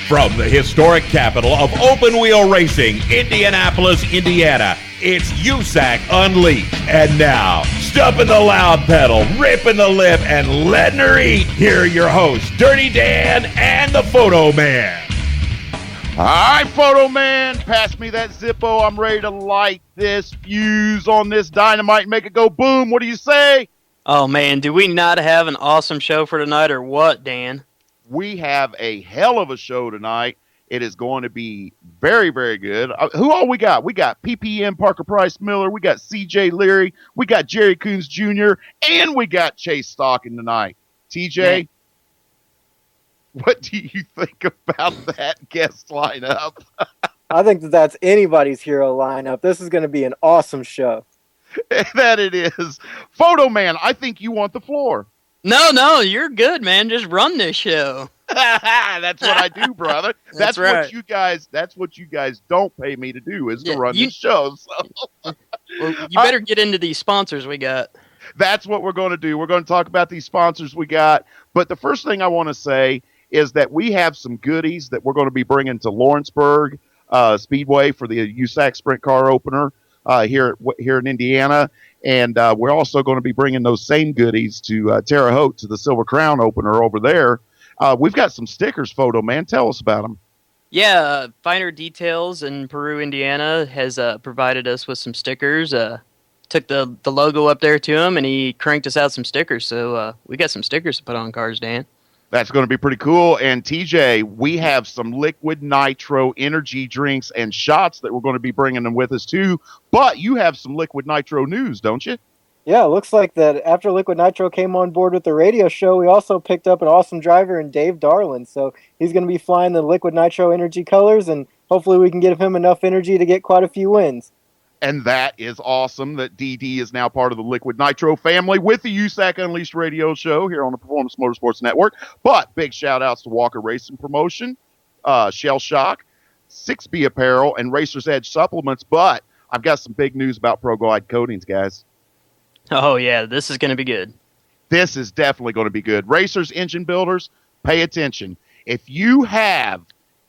From the historic capital of open wheel racing, Indianapolis, Indiana, it's USAC Unleashed. And now, stumping the loud pedal, ripping the lip, and letting her eat, here are your hosts, Dirty Dan and the Photo Man. All right, Photo Man, pass me that Zippo. I'm ready to light this fuse on this dynamite and make it go boom. What do you say? Oh, man, do we not have an awesome show for tonight or what, Dan? We have a hell of a show tonight. It is going to be very, very good. Who all we got? We got PPN Parker Price Miller. We got CJ Leary. We got Jerry Coons Jr. And we got Chase Stockon tonight. TJ, what do you think about that guest lineup? I think that's anybody's hero lineup. This is going to be an awesome show. That it is. Photo Man, I think you want the floor. No, you're good, man. Just run this show. That's what I do, brother. That's right. That's what you guys don't pay me to do, is to run this show. So. Well, you better get into these sponsors we got. That's what we're going to do. We're going to talk about these sponsors we got. But the first thing I want to say is that we have some goodies that we're going to be bringing to Lawrenceburg Speedway for the USAC Sprint Car Opener here in Indiana. And we're also going to be bringing those same goodies to Terre Haute, to the Silver Crown Opener over there. We've got some stickers, Photo Man. Tell us about them. Yeah, Finer Details in Peru, Indiana has provided us with some stickers. Took the logo up there to him, and he cranked us out some stickers. So we got some stickers to put on cars, Dan. That's going to be pretty cool. And TJ, we have some liquid nitro energy drinks and shots that we're going to be bringing them with us too. But you have some liquid nitro news, don't you? Yeah, it looks like that after Liquid Nitro came on board with the radio show, we also picked up an awesome driver in Dave Darland. So he's going to be flying the Liquid Nitro energy colors, and hopefully we can give him enough energy to get quite a few wins. And that is awesome that DD is now part of the Liquid Nitro family with the USAC Unleashed radio show here on the Performance Motorsports Network. But big shout-outs to Walker Racing Promotion, Shell Shock, 6B Apparel, and Racer's Edge Supplements. But I've got some big news about Pro Glide Coatings, guys. Oh, yeah, this is going to be good. This is definitely going to be good. Racers, engine builders, pay attention. If you have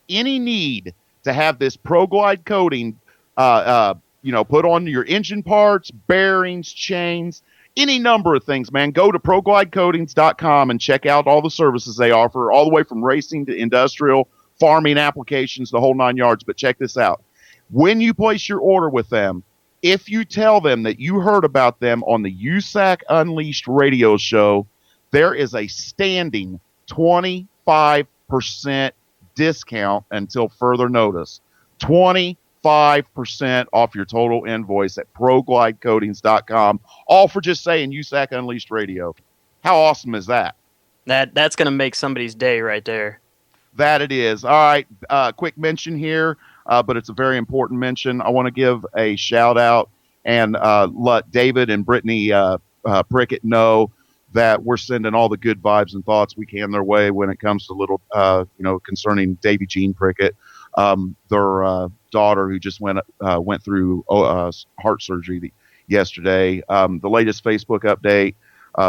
any need to have this Pro Glide coating put on your engine parts, bearings, chains, any number of things, man, go to ProGlideCoatings.com and check out all the services they offer, all the way from racing to industrial, farming applications, the whole 9 yards. But check this out. When you place your order with them, if you tell them that you heard about them on the USAC Unleashed radio show, there is a standing 25% discount until further notice. 25% off your total invoice at ProGlideCoatings.com, all for just saying USAC Unleashed Radio. How awesome is that? That's going to make somebody's day right there. That it is. All right, quick mention here, but it's a very important mention. I want to give a shout out and let David and Brittany Prickett know that we're sending all the good vibes and thoughts we can their way when it comes to little, concerning Davy Jean Prickett. Their daughter, who just went through heart surgery yesterday. The latest Facebook update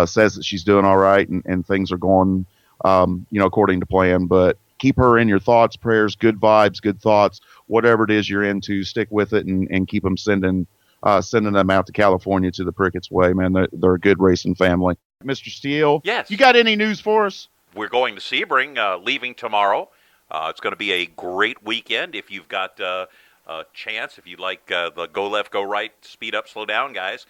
says that she's doing all right and things are going, according to plan. But keep her in your thoughts, prayers, good vibes, good thoughts, whatever it is you're into. Stick with it and keep them sending them out to California, to the Prickett's way, man. They're a good racing family. Mr. Steele, yes, you got any news for us? We're going to Sebring, leaving tomorrow. It's going to be a great weekend. If you've got a chance, if you like the go left, go right, speed up, slow down, guys,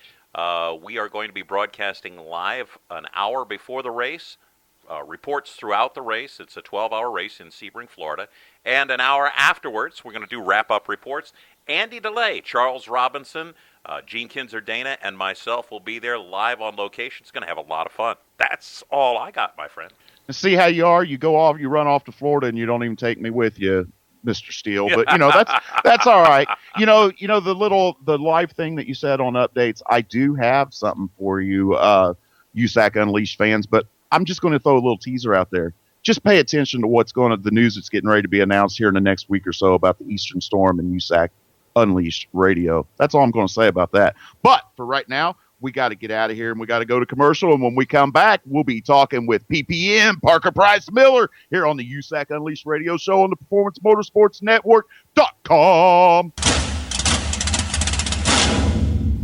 we are going to be broadcasting live an hour before the race, reports throughout the race. It's a 12-hour race in Sebring, Florida. And an hour afterwards, we're going to do wrap-up reports. Andy DeLay, Charles Robinson, Gene Kinzer-Dana, and myself will be there live on location. It's going to have a lot of fun. That's all I got, my friend. See how you are. You go off, you run off to Florida, and you don't even take me with you, Mr. Steele. But that's all right. The live thing that you said on updates. I do have something for you, USAC Unleashed fans. But I'm just going to throw a little teaser out there. Just pay attention to the news that's getting ready to be announced here in the next week or so about the Eastern Storm and USAC Unleashed Radio. That's all I'm going to say about that. But for right now, we got to get out of here and we got to go to commercial. And when we come back, we'll be talking with PPM, Parker Price Miller, here on the USAC Unleashed radio show on the Performance Motorsports Network.com.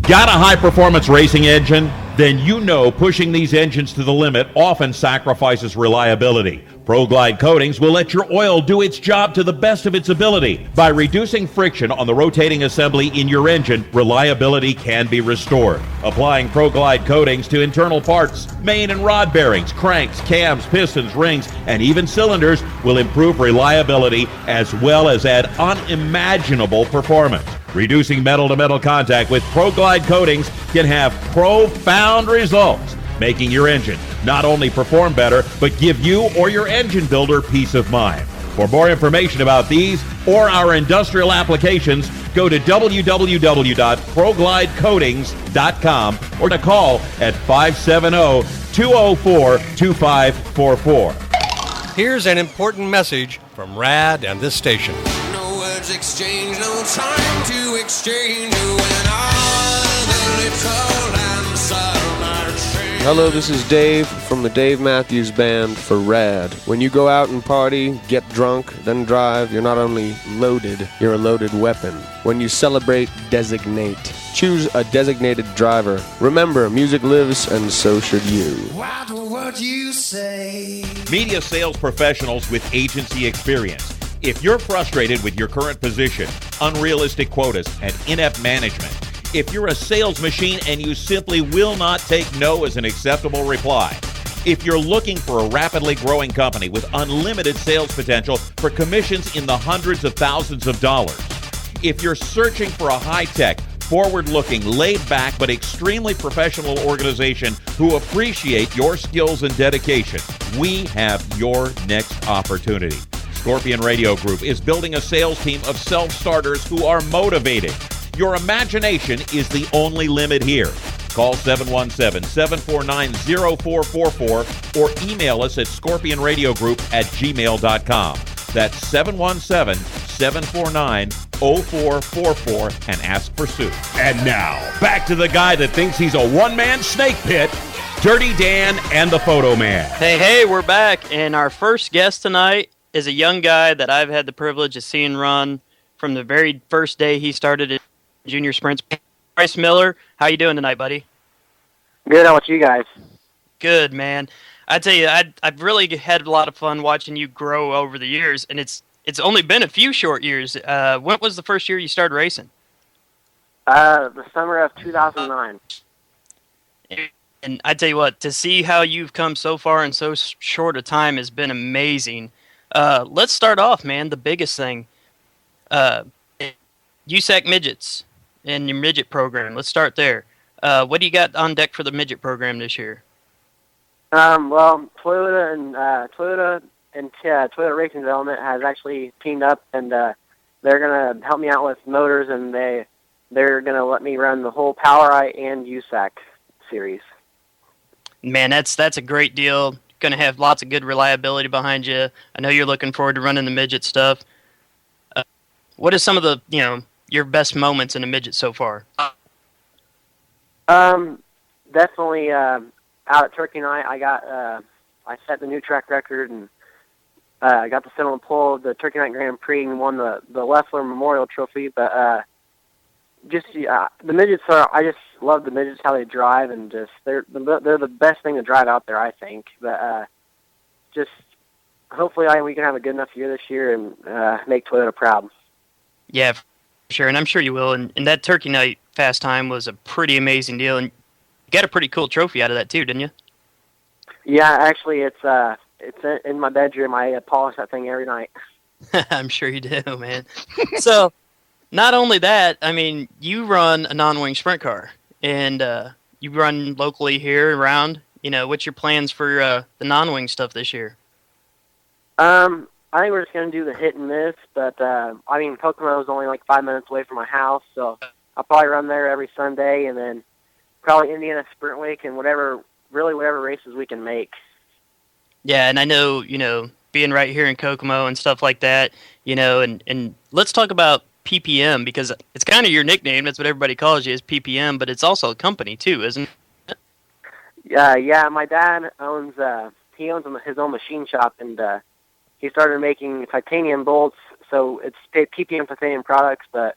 Got a high-performance racing engine? Then you know pushing these engines to the limit often sacrifices reliability. ProGlide Coatings will let your oil do its job to the best of its ability. By reducing friction on the rotating assembly in your engine, reliability can be restored. Applying ProGlide Coatings to internal parts, main and rod bearings, cranks, cams, pistons, rings, and even cylinders will improve reliability as well as add unimaginable performance. Reducing metal-to-metal contact with ProGlide Coatings can have profound results, making your engine not only perform better, but give you or your engine builder peace of mind. For more information about these or our industrial applications, go to www.proglidecoatings.com or to call at 570-204-2544. Here's an important message from RAD and this station. No words exchanged, no time to exchange when all the little answer might change. Hello, this is Dave from the Dave Matthews Band for RAD. When you go out and party, get drunk, then drive, you're not only loaded, you're a loaded weapon. When you celebrate, designate. Choose a designated driver. Remember, music lives, and so should you. What would you say? Media sales professionals with agency experience. If you're frustrated with your current position, unrealistic quotas, and inept management, if you're a sales machine and you simply will not take no as an acceptable reply, if you're looking for a rapidly growing company with unlimited sales potential for commissions in the hundreds of thousands of dollars, if you're searching for a high-tech, forward-looking, laid-back, but extremely professional organization who appreciate your skills and dedication, we have your next opportunity. Scorpion Radio Group is building a sales team of self-starters who are motivated. Your imagination is the only limit here. Call 717-749-0444 or email us at scorpionradiogroup@gmail.com. That's 717-749-0444 and ask for Sue. And now, back to the guy that thinks he's a one-man snake pit, Dirty Dan and the Photo Man. Hey, we're back, and our first guest tonight is a young guy that I've had the privilege of seeing run from the very first day he started in junior sprints. Bryce Miller, how you doing tonight, buddy? Good. How about you guys? Good, man. I tell you, I've really had a lot of fun watching you grow over the years, and it's only been a few short years. When was the first year you started racing? The summer of 2009. And I tell you what, to see how you've come so far in so short a time has been amazing. Let's start off, man. The biggest thing, USAC midgets and your midget program. Let's start there. What do you got on deck for the midget program this year? Well, Toyota and Toyota Racing Development has actually teamed up, and they're gonna help me out with motors, and they're gonna let me run the whole PowerEye and USAC series. Man, that's a great deal. Going to have lots of good reliability behind you. I know you're looking forward to running the midget stuff. What are some of the, your best moments in the midget so far? Definitely out at Turkey Night, I set the new track record, and I got to sit on the pole of the Turkey Night Grand Prix and won the Leffler Memorial Trophy. But the midgets I just love the midgets, how they drive, and just they're the best thing to drive out there, I think. But just hopefully we can have a good enough year this year and make Toyota proud. Yeah, for sure, and I'm sure you will. And that Turkey Night fast time was a pretty amazing deal, and you got a pretty cool trophy out of that too, didn't you? Yeah, actually, it's in my bedroom. I polish that thing every night. I'm sure you do, man. So, not only that, I mean, you run a non-wing sprint car, and you run locally here around. What's your plans for the non-wing stuff this year? I think we're just going to do the hit and miss, but Kokomo is only like 5 minutes away from my house, so I'll probably run there every Sunday, and then probably Indiana Sprint Week and whatever races we can make. Yeah, and I know, being right here in Kokomo and stuff like that, and let's talk about PPM? Because it's kind of your nickname. That's what everybody calls you, is PPM, but it's also a company too, isn't it? Yeah. My dad owns his own machine shop, and he started making titanium bolts. So it's PPM titanium products, but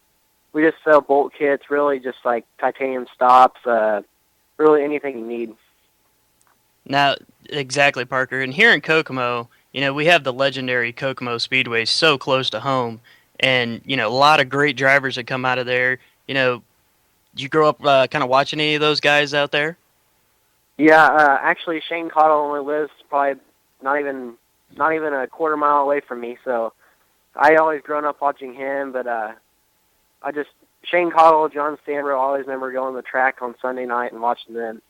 we just sell bolt kits, really just like titanium stops, really anything you need. Now, exactly, Parker. And here in Kokomo, we have the legendary Kokomo Speedway so close to home, and a lot of great drivers that come out of there. Did you grow up kind of watching any of those guys out there? Yeah, actually, Shane Cottle only lives probably not even a quarter mile away from me, so I always grown up watching him. But Shane Cottle, John Stanbro, I always remember going to the track on Sunday night and watching them.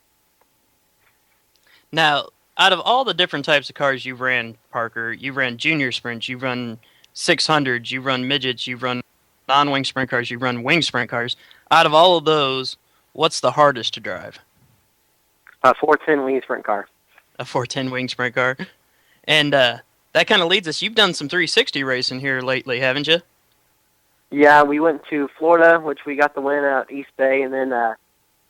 Now, out of all the different types of cars you've ran, Parker, you've ran junior sprints, you've run 600s, you've run midgets, you've run non-wing sprint cars, you've run wing sprint cars. Out of all of those, what's the hardest to drive? A 410 wing sprint car. A 410 wing sprint car. And that kind of leads us. You've done some 360 racing here lately, haven't you? Yeah, we went to Florida, which we got the win at East Bay, and then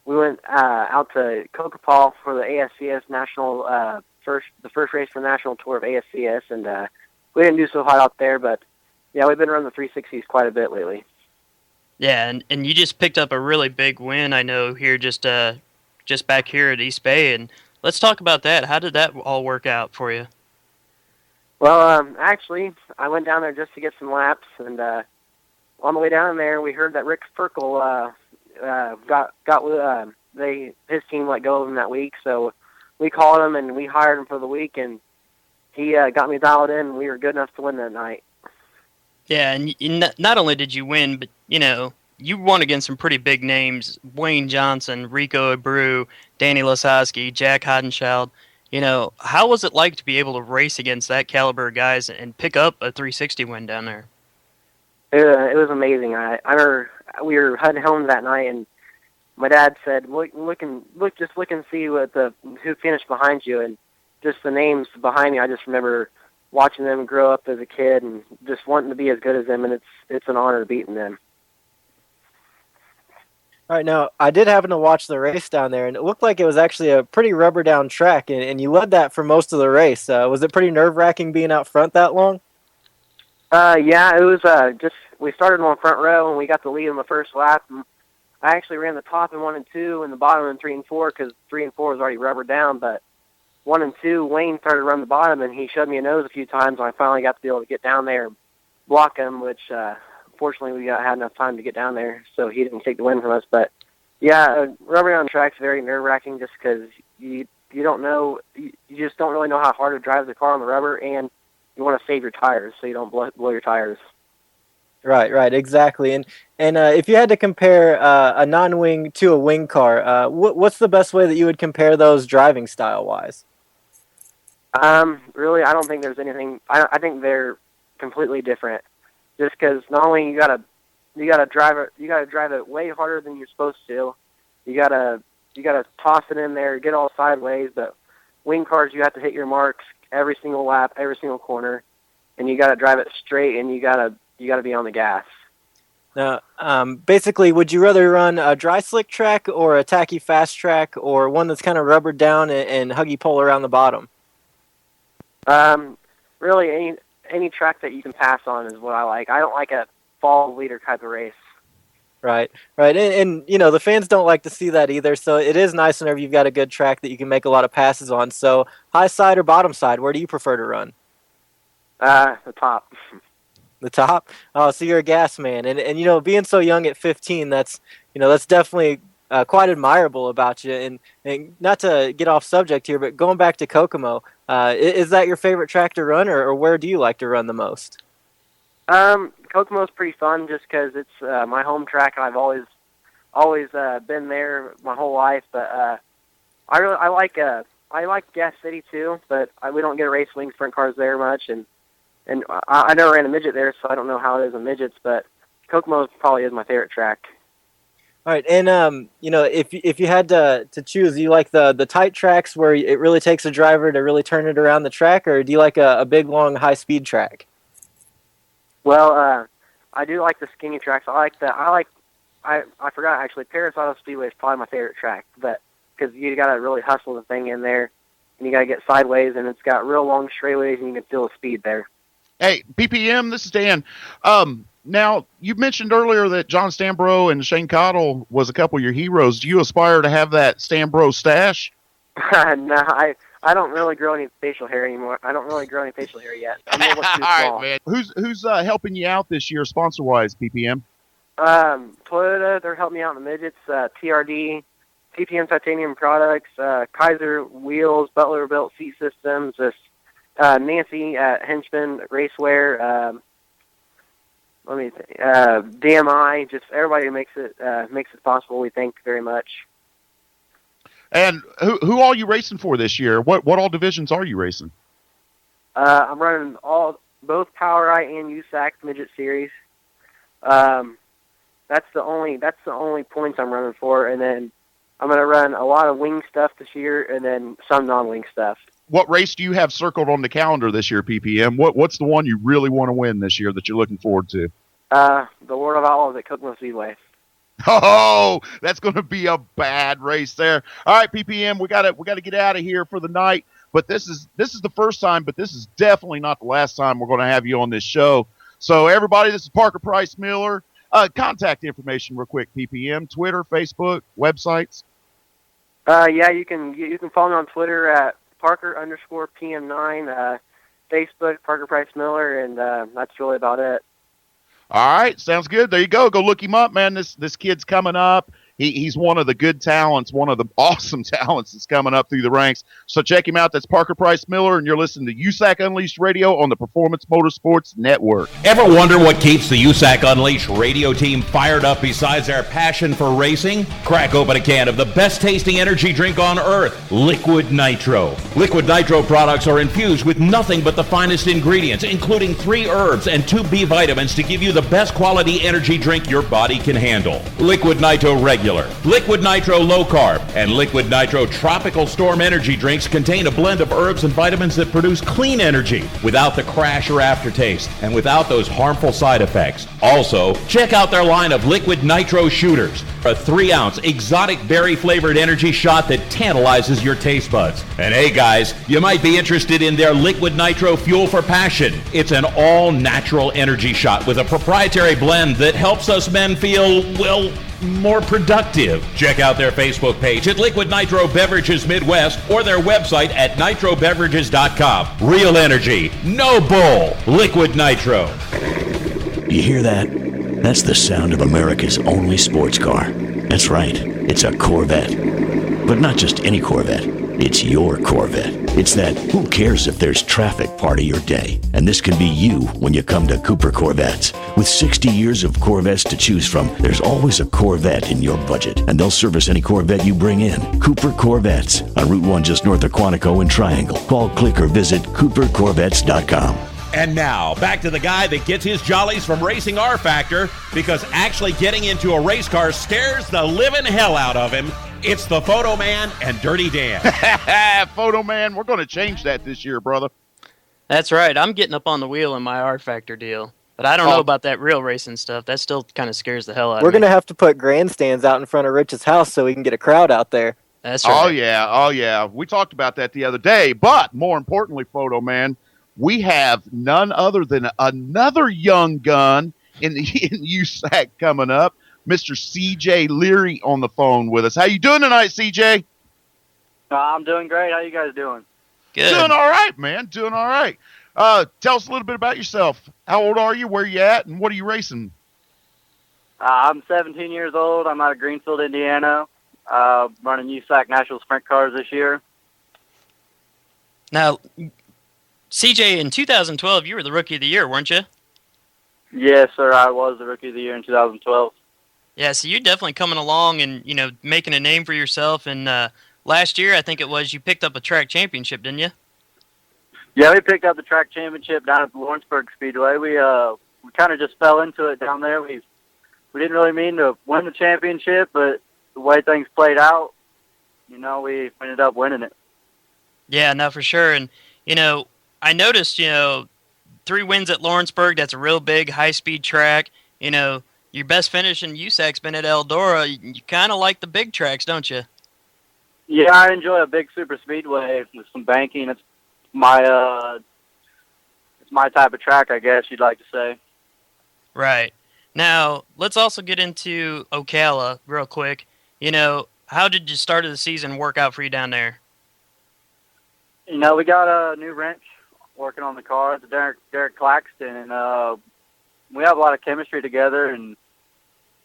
we went out to Kokopal for the ASCS national the first race for the national tour of ASCS, and we didn't do so hot out there, but yeah, we've been running the 360s quite a bit lately. Yeah, and you just picked up a really big win, I know, here just back here at East Bay, and let's talk about that. How did that all work out for you? Well, actually, I went down there just to get some laps, and on the way down there, we heard that Rick Ferkel his team let go of him that week, so we called him and we hired him for the week, and he got me dialed in, and we were good enough to win that night. Yeah, and not only did you win, but you won against some pretty big names: Wayne Johnson, Rico Abreu, Danny Lasowski, Jack Hodenschild. How was it like to be able to race against that caliber of guys and pick up a 360 win down there? It was amazing. I remember we were heading home that night, and my dad said, "Look and see who finished behind you." And just the names behind me, I just remember watching them grow up as a kid and just wanting to be as good as them. And it's an honor beating them. All right, now, I did happen to watch the race down there, and it looked like it was actually a pretty rubber-down track, and you led that for most of the race. Was it pretty nerve-wracking being out front that long? Yeah, it was we started on front row, and we got the lead in the first lap. And I actually ran the top in 1 and 2 and the bottom in 3 and 4 because 3 and 4 was already rubber down, but 1 and 2, Wayne started to run the bottom, and he showed me a nose a few times, and I finally got to be able to get down there and block him, which fortunately we had enough time to get down there, so he didn't take the win from us. But yeah, rubber on track's very nerve-wracking just because you don't know, you just don't really know how hard to drive the car on the rubber, and you want to save your tires so you don't blow your tires. Right, exactly. And if you had to compare a non-wing to a wing car, what's the best way that you would compare those driving style-wise? Really, I don't think there's anything. I think they're completely different. Just because not only you gotta drive it way harder than you're supposed to. You gotta toss it in there, get all sideways. But wing cars, you have to hit your marks every single lap, every single corner, and you gotta drive it straight, and you gotta be on the gas. Now, basically, would you rather run a dry slick track or a tacky fast track, or one that's kind of rubbered down and huggy pole around the bottom? Really, any track that you can pass on is what I like. I don't like a fall leader type of race. Right. And the fans don't like to see that either, so it is nice whenever you've got a good track that you can make a lot of passes on. So high side or bottom side, where do you prefer to run? The top. The top? Oh, so you're a gas man. And being so young at 15, that's definitely quite admirable about you. And not to get off subject here, but going back to Kokomo, is that your favorite track to run, or where do you like to run the most? Kokomo's pretty fun just because it's my home track, and I've always been there my whole life. But I like Gas City too, but we don't get to race wing sprint cars there much, and I never ran a midget there, so I don't know how it is in midgets. But Kokomo probably is my favorite track. All right, and if you had to choose, do you like the tight tracks where it really takes a driver to really turn it around the track, or do you like a big, long, high-speed track? Well, I do like the skinny tracks. I forgot actually. Paris Auto Speedway is probably my favorite track, but because you got to really hustle the thing in there, and you got to get sideways, and it's got real long straightaways, and you can feel the speed there. Hey, PPM, this is Dan. Now, you mentioned earlier that John Stambro and Shane Cottle was a couple of your heroes. Do you aspire to have that Stambro stash? No, I don't really grow any facial hair anymore. I don't really grow any facial hair yet. I'm a little too small. All right, man. Who's helping you out this year, sponsor-wise, PPM? Toyota, they're helping me out in the midgets. TRD, PPM Titanium Products, Kaiser Wheels, Butler Built Seat Systems, Nancy at Henchman Racewear, DMI, just everybody who makes it possible. We thank very much. And who are you racing for this year? What all divisions are you racing? I'm running both Power Eye and USAC midget series. That's the only points I'm running for, and then I'm going to run a lot of wing stuff this year, and then some non-wing stuff. What race do you have circled on the calendar this year, PPM? What's the one you really want to win this year that you're looking forward to? The Lord of Outlaws at Cookman Speedway. Oh, that's going to be a bad race there. All right, PPM, we got to get out of here for the night. But this is the first time, but this is definitely not the last time we're going to have you on this show. So everybody, this is Parker Price Miller. Contact information real quick, PPM, Twitter, Facebook, websites. Yeah, you can follow me on Twitter at Parker_PM9, Facebook, Parker Price Miller, and that's really about it. All right, sounds good. There you go. Go look him up, man. This kid's coming up. He's one of the good talents, one of the awesome talents that's coming up through the ranks. So check him out. That's Parker Price Miller, and you're listening to USAC Unleashed Radio on the Performance Motorsports Network. Ever wonder what keeps the USAC Unleashed radio team fired up besides their passion for racing? Crack open a can of the best tasting energy drink on earth, Liquid Nitro. Liquid Nitro products are infused with nothing but the finest ingredients, including 3 herbs and 2 B vitamins to give you the best quality energy drink your body can handle. Liquid Nitro Regular, Liquid Nitro Low Carb, and Liquid Nitro Tropical Storm energy drinks contain a blend of herbs and vitamins that produce clean energy without the crash or aftertaste and without those harmful side effects. Also, check out their line of Liquid Nitro Shooters, a 3-ounce exotic berry-flavored energy shot that tantalizes your taste buds. And hey guys, you might be interested in their Liquid Nitro Fuel for Passion. It's an all-natural energy shot with a proprietary blend that helps us men feel, well, more productive. Check out their Facebook page at Liquid Nitro Beverages Midwest or their website at nitrobeverages.com. Real energy, no bull. Liquid Nitro. You hear that? That's the sound of America's only sports car. That's right, it's a Corvette. But not just any Corvette. It's your Corvette. It's that who cares if there's traffic part of your day. And this can be you when you come to Cooper Corvettes. With 60 years of Corvettes to choose from, there's always a Corvette in your budget. And they'll service any Corvette you bring in. Cooper Corvettes on Route 1 just north of Quantico and Triangle. Call, click, or visit coopercorvettes.com. And now, back to the guy that gets his jollies from racing R Factor because actually getting into a race car scares the living hell out of him. It's the Photo Man and Dirty Dan. Photo Man, we're going to change that this year, brother. That's right. I'm getting up on the wheel in my R Factor deal. But I don't know about that real racing stuff. That still kind of scares the hell out of me. We're going to have to put grandstands out in front of Rich's house so we can get a crowd out there. That's right. Oh, yeah. We talked about that the other day. But more importantly, Photo Man, we have none other than another young gun in USAC coming up. Mr. CJ Leary on the phone with us. How you doing tonight, CJ? I'm doing great. How you guys doing? Good. Doing all right, man. Doing all right. Tell us a little bit about yourself. How old are you? Where you at? And what are you racing? I'm 17 years old. I'm out of Greenfield, Indiana. Running USAC National Sprint Cars this year. Now, CJ, in 2012, you were the Rookie of the Year, weren't you? Yes, sir. I was the Rookie of the Year in 2012. Yeah, so you're definitely coming along and, making a name for yourself. And last year, I think it was, you picked up a track championship, didn't you? Yeah, we picked up the track championship down at the Lawrenceburg Speedway. We kind of just fell into it down there. We didn't really mean to win the championship, but the way things played out, we ended up winning it. Yeah, no, for sure. And, I noticed, 3 wins at Lawrenceburg. That's a real big, high-speed track. your best finish in USAC's been at Eldora. You kind of like the big tracks, don't you? Yeah, I enjoy a big super speedway with some banking. It's my type of track, I guess you'd like to say. Right. Now, let's also get into Ocala real quick. How did the start of the season work out for you down there? We got a new wrench working on the car. It's Derek Claxton, and we have a lot of chemistry together, and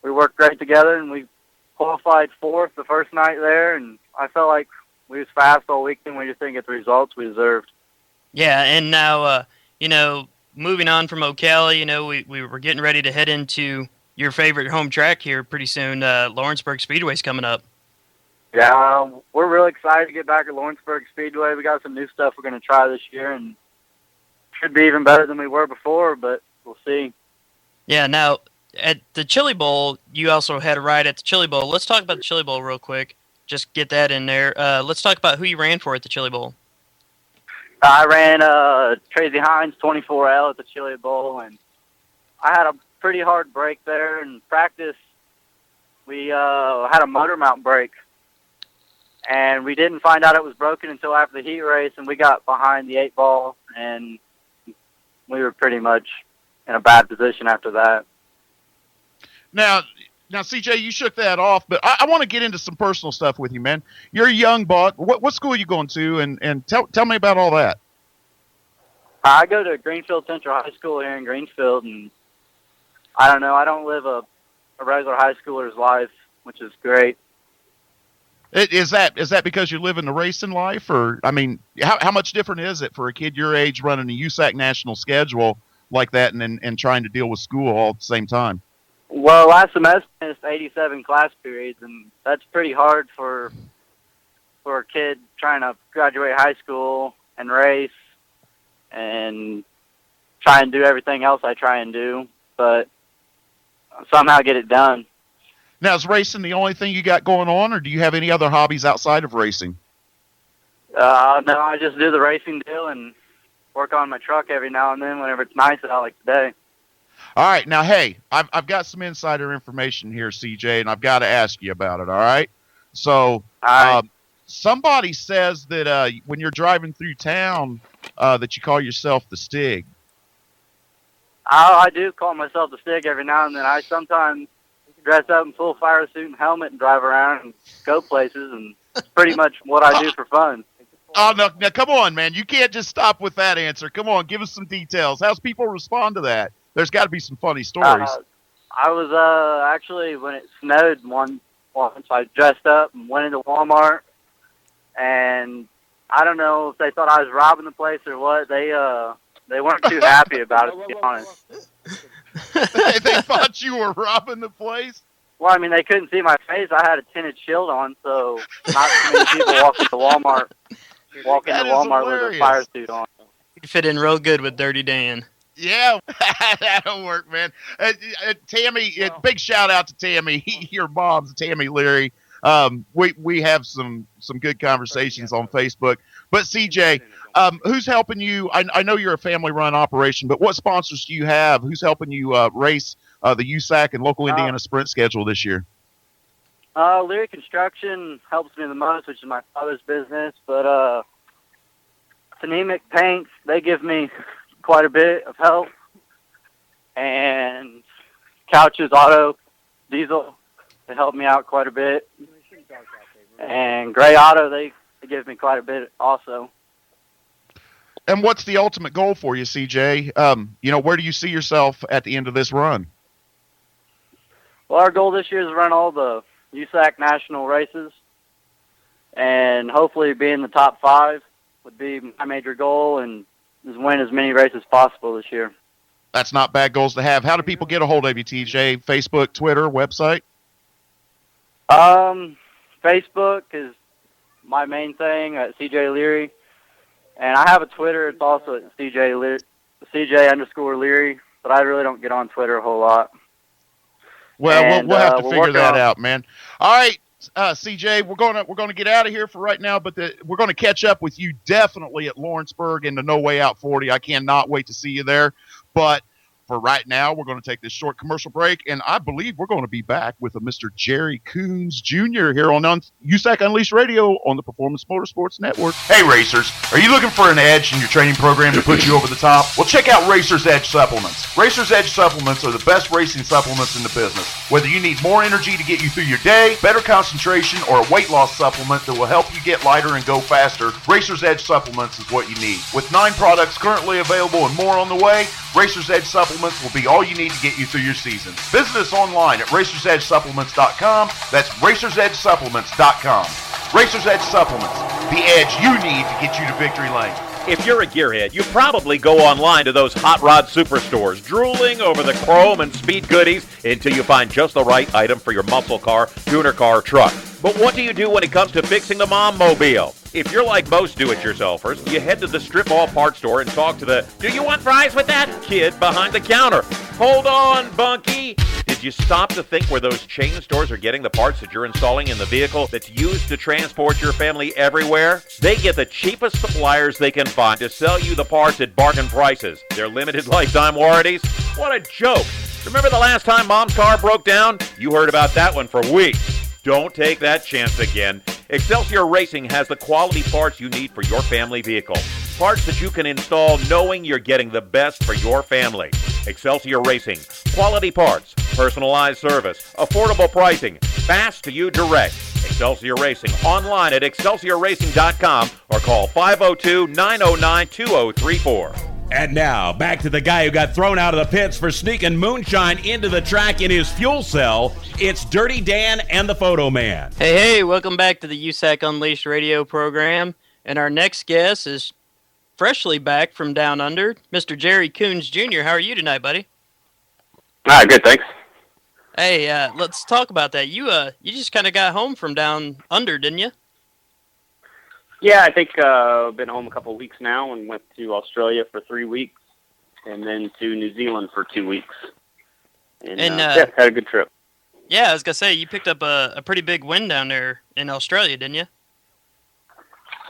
we worked great together, and we qualified 4th the first night there, and I felt like we was fast all weekend. We just didn't get the results we deserved. Yeah, and now, moving on from Ocala, we were getting ready to head into your favorite home track here pretty soon. Lawrenceburg Speedway's coming up. Yeah, we're really excited to get back at Lawrenceburg Speedway. We got some new stuff we're going to try this year, and should be even better than we were before, but we'll see. Yeah, now, at the Chili Bowl, you also had a ride at the Chili Bowl. Let's talk about the Chili Bowl real quick. Just get that in there. Let's talk about who you ran for at the Chili Bowl. I ran Tracy Hines 24L at the Chili Bowl, and I had a pretty hard break there. In practice, we had a motor mount break, and we didn't find out it was broken until after the heat race, and we got behind the 8 ball, and we were pretty much in a bad position after that. Now, CJ, you shook that off, but I want to get into some personal stuff with you, man. You're a young buck. What school are you going to, and tell me about all that. I go to Greenfield Central High School here in Greenfield, and I don't know. I don't live a regular high schooler's life, which is great. Is that because you're living the racing life, or I mean, how much different is it for a kid your age running a USAC national schedule like that and trying to deal with school all at the same time? Well, last semester I missed 87 class periods, and that's pretty hard for a kid trying to graduate high school and race and try and do everything else I try and do, but somehow get it done. Now, is racing the only thing you got going on, or do you have any other hobbies outside of racing? No, I just do the racing deal and work on my truck every now and then whenever it's nice out like today. All right. Now, hey, I've got some insider information here, CJ, and I've got to ask you about it, all right? So somebody says that when you're driving through town that you call yourself the Stig. I do call myself the Stig every now and then. I sometimes dress up in full fire suit and helmet and drive around and go places, and it's pretty much what I do for fun. Oh, no, now, come on, man. You can't just stop with that answer. Come on, give us some details. How's people respond to that? There's got to be some funny stories. I was actually, when it snowed once, I dressed up and went into Walmart, and I don't know if they thought I was robbing the place or what. They weren't too happy about it, to be honest. They thought you were robbing the place? Well, I mean, they couldn't see my face. I had a tinted shield on, so not too many people walk into Walmart with a fire suit on. You fit in real good with Dirty Dan. Yeah, that'll work, man. Tammy, big shout out to Tammy. Your mom's Tammy Leary. We have some good conversations on Facebook. But CJ, who's helping you? I know you're a family-run operation, but what sponsors do you have? Who's helping you race the USAC and local Indiana sprint schedule this year? Leary Construction helps me the most, which is my father's business. But Phonemic Paints, they give me quite a bit of help. And Couches Auto Diesel, they help me out quite a bit. And Gray Auto, they give me quite a bit also. And what's the ultimate goal for you, CJ? Where do you see yourself at the end of this run? Well, our goal this year is to run all the USAC national races, and hopefully be in the top 5 would be my major goal, and is win as many races as possible this year. That's not bad goals to have. How do people get a hold of you, TJ? Facebook, Twitter, website? Facebook is my main thing at CJ Leary, and I have a Twitter. It's also at CJ_Leary, but I really don't get on Twitter a whole lot. Well, we'll have to figure that out, man. All right, CJ, we're gonna get out of here for right now, but we're gonna catch up with you definitely at Lawrenceburg in the No Way Out 40. I cannot wait to see you there. But for right now, we're going to take this short commercial break, and I believe we're going to be back with a Mr. Jerry Coons Jr. here on USAC Unleashed Radio on the Performance Motorsports Network. Hey racers, are you looking for an edge in your training program to put you over the top? Well, check out Racer's Edge Supplements. Racer's Edge Supplements are the best racing supplements in the business. Whether you need more energy to get you through your day, better concentration, or a weight loss supplement that will help you get lighter and go faster, Racer's Edge Supplements is what you need. With 9 products currently available and more on the way, Racer's Edge Supplements will be all you need to get you through your season. Visit us online at racersedgesupplements.com. That's racersedgesupplements.com. Racer's Edge Supplements, the edge you need to get you to victory lane. If you're a gearhead, you probably go online to those hot rod superstores, drooling over the chrome and speed goodies until you find just the right item for your muscle car, tuner car, truck. But what do you do when it comes to fixing the mom mobile? If you're like most do-it-yourselfers, you head to the strip mall parts store and talk to the "Do you want fries with that?" kid behind the counter. Hold on, Bunky. Did you stop to think where those chain stores are getting the parts that you're installing in the vehicle that's used to transport your family everywhere? They get the cheapest suppliers they can find to sell you the parts at bargain prices. Their limited lifetime warranties? What a joke. Remember the last time Mom's car broke down? You heard about that one for weeks. Don't take that chance again. Excelsior Racing has the quality parts you need for your family vehicle. Parts that you can install knowing you're getting the best for your family. Excelsior Racing. Quality parts, personalized service, affordable pricing, fast to you direct. Excelsior Racing. Online at excelsiorracing.com or call 502-909-2034. And now, back to the guy who got thrown out of the pits for sneaking moonshine into the track in his fuel cell. It's Dirty Dan and the Photo Man. Hey, welcome back to the USAC Unleashed radio program. And our next guest is freshly back from down under, Mr. Jerry Coons Jr. How are you tonight, buddy? Good, thanks. Hey, let's talk about that. You just kind of got home from down under, didn't you? Yeah, I think I've been home a couple of weeks now and went to Australia for 3 weeks and then to New Zealand for 2 weeks. And yeah, had a good trip. Yeah, I was going to say, you picked up a pretty big win down there in Australia, didn't you?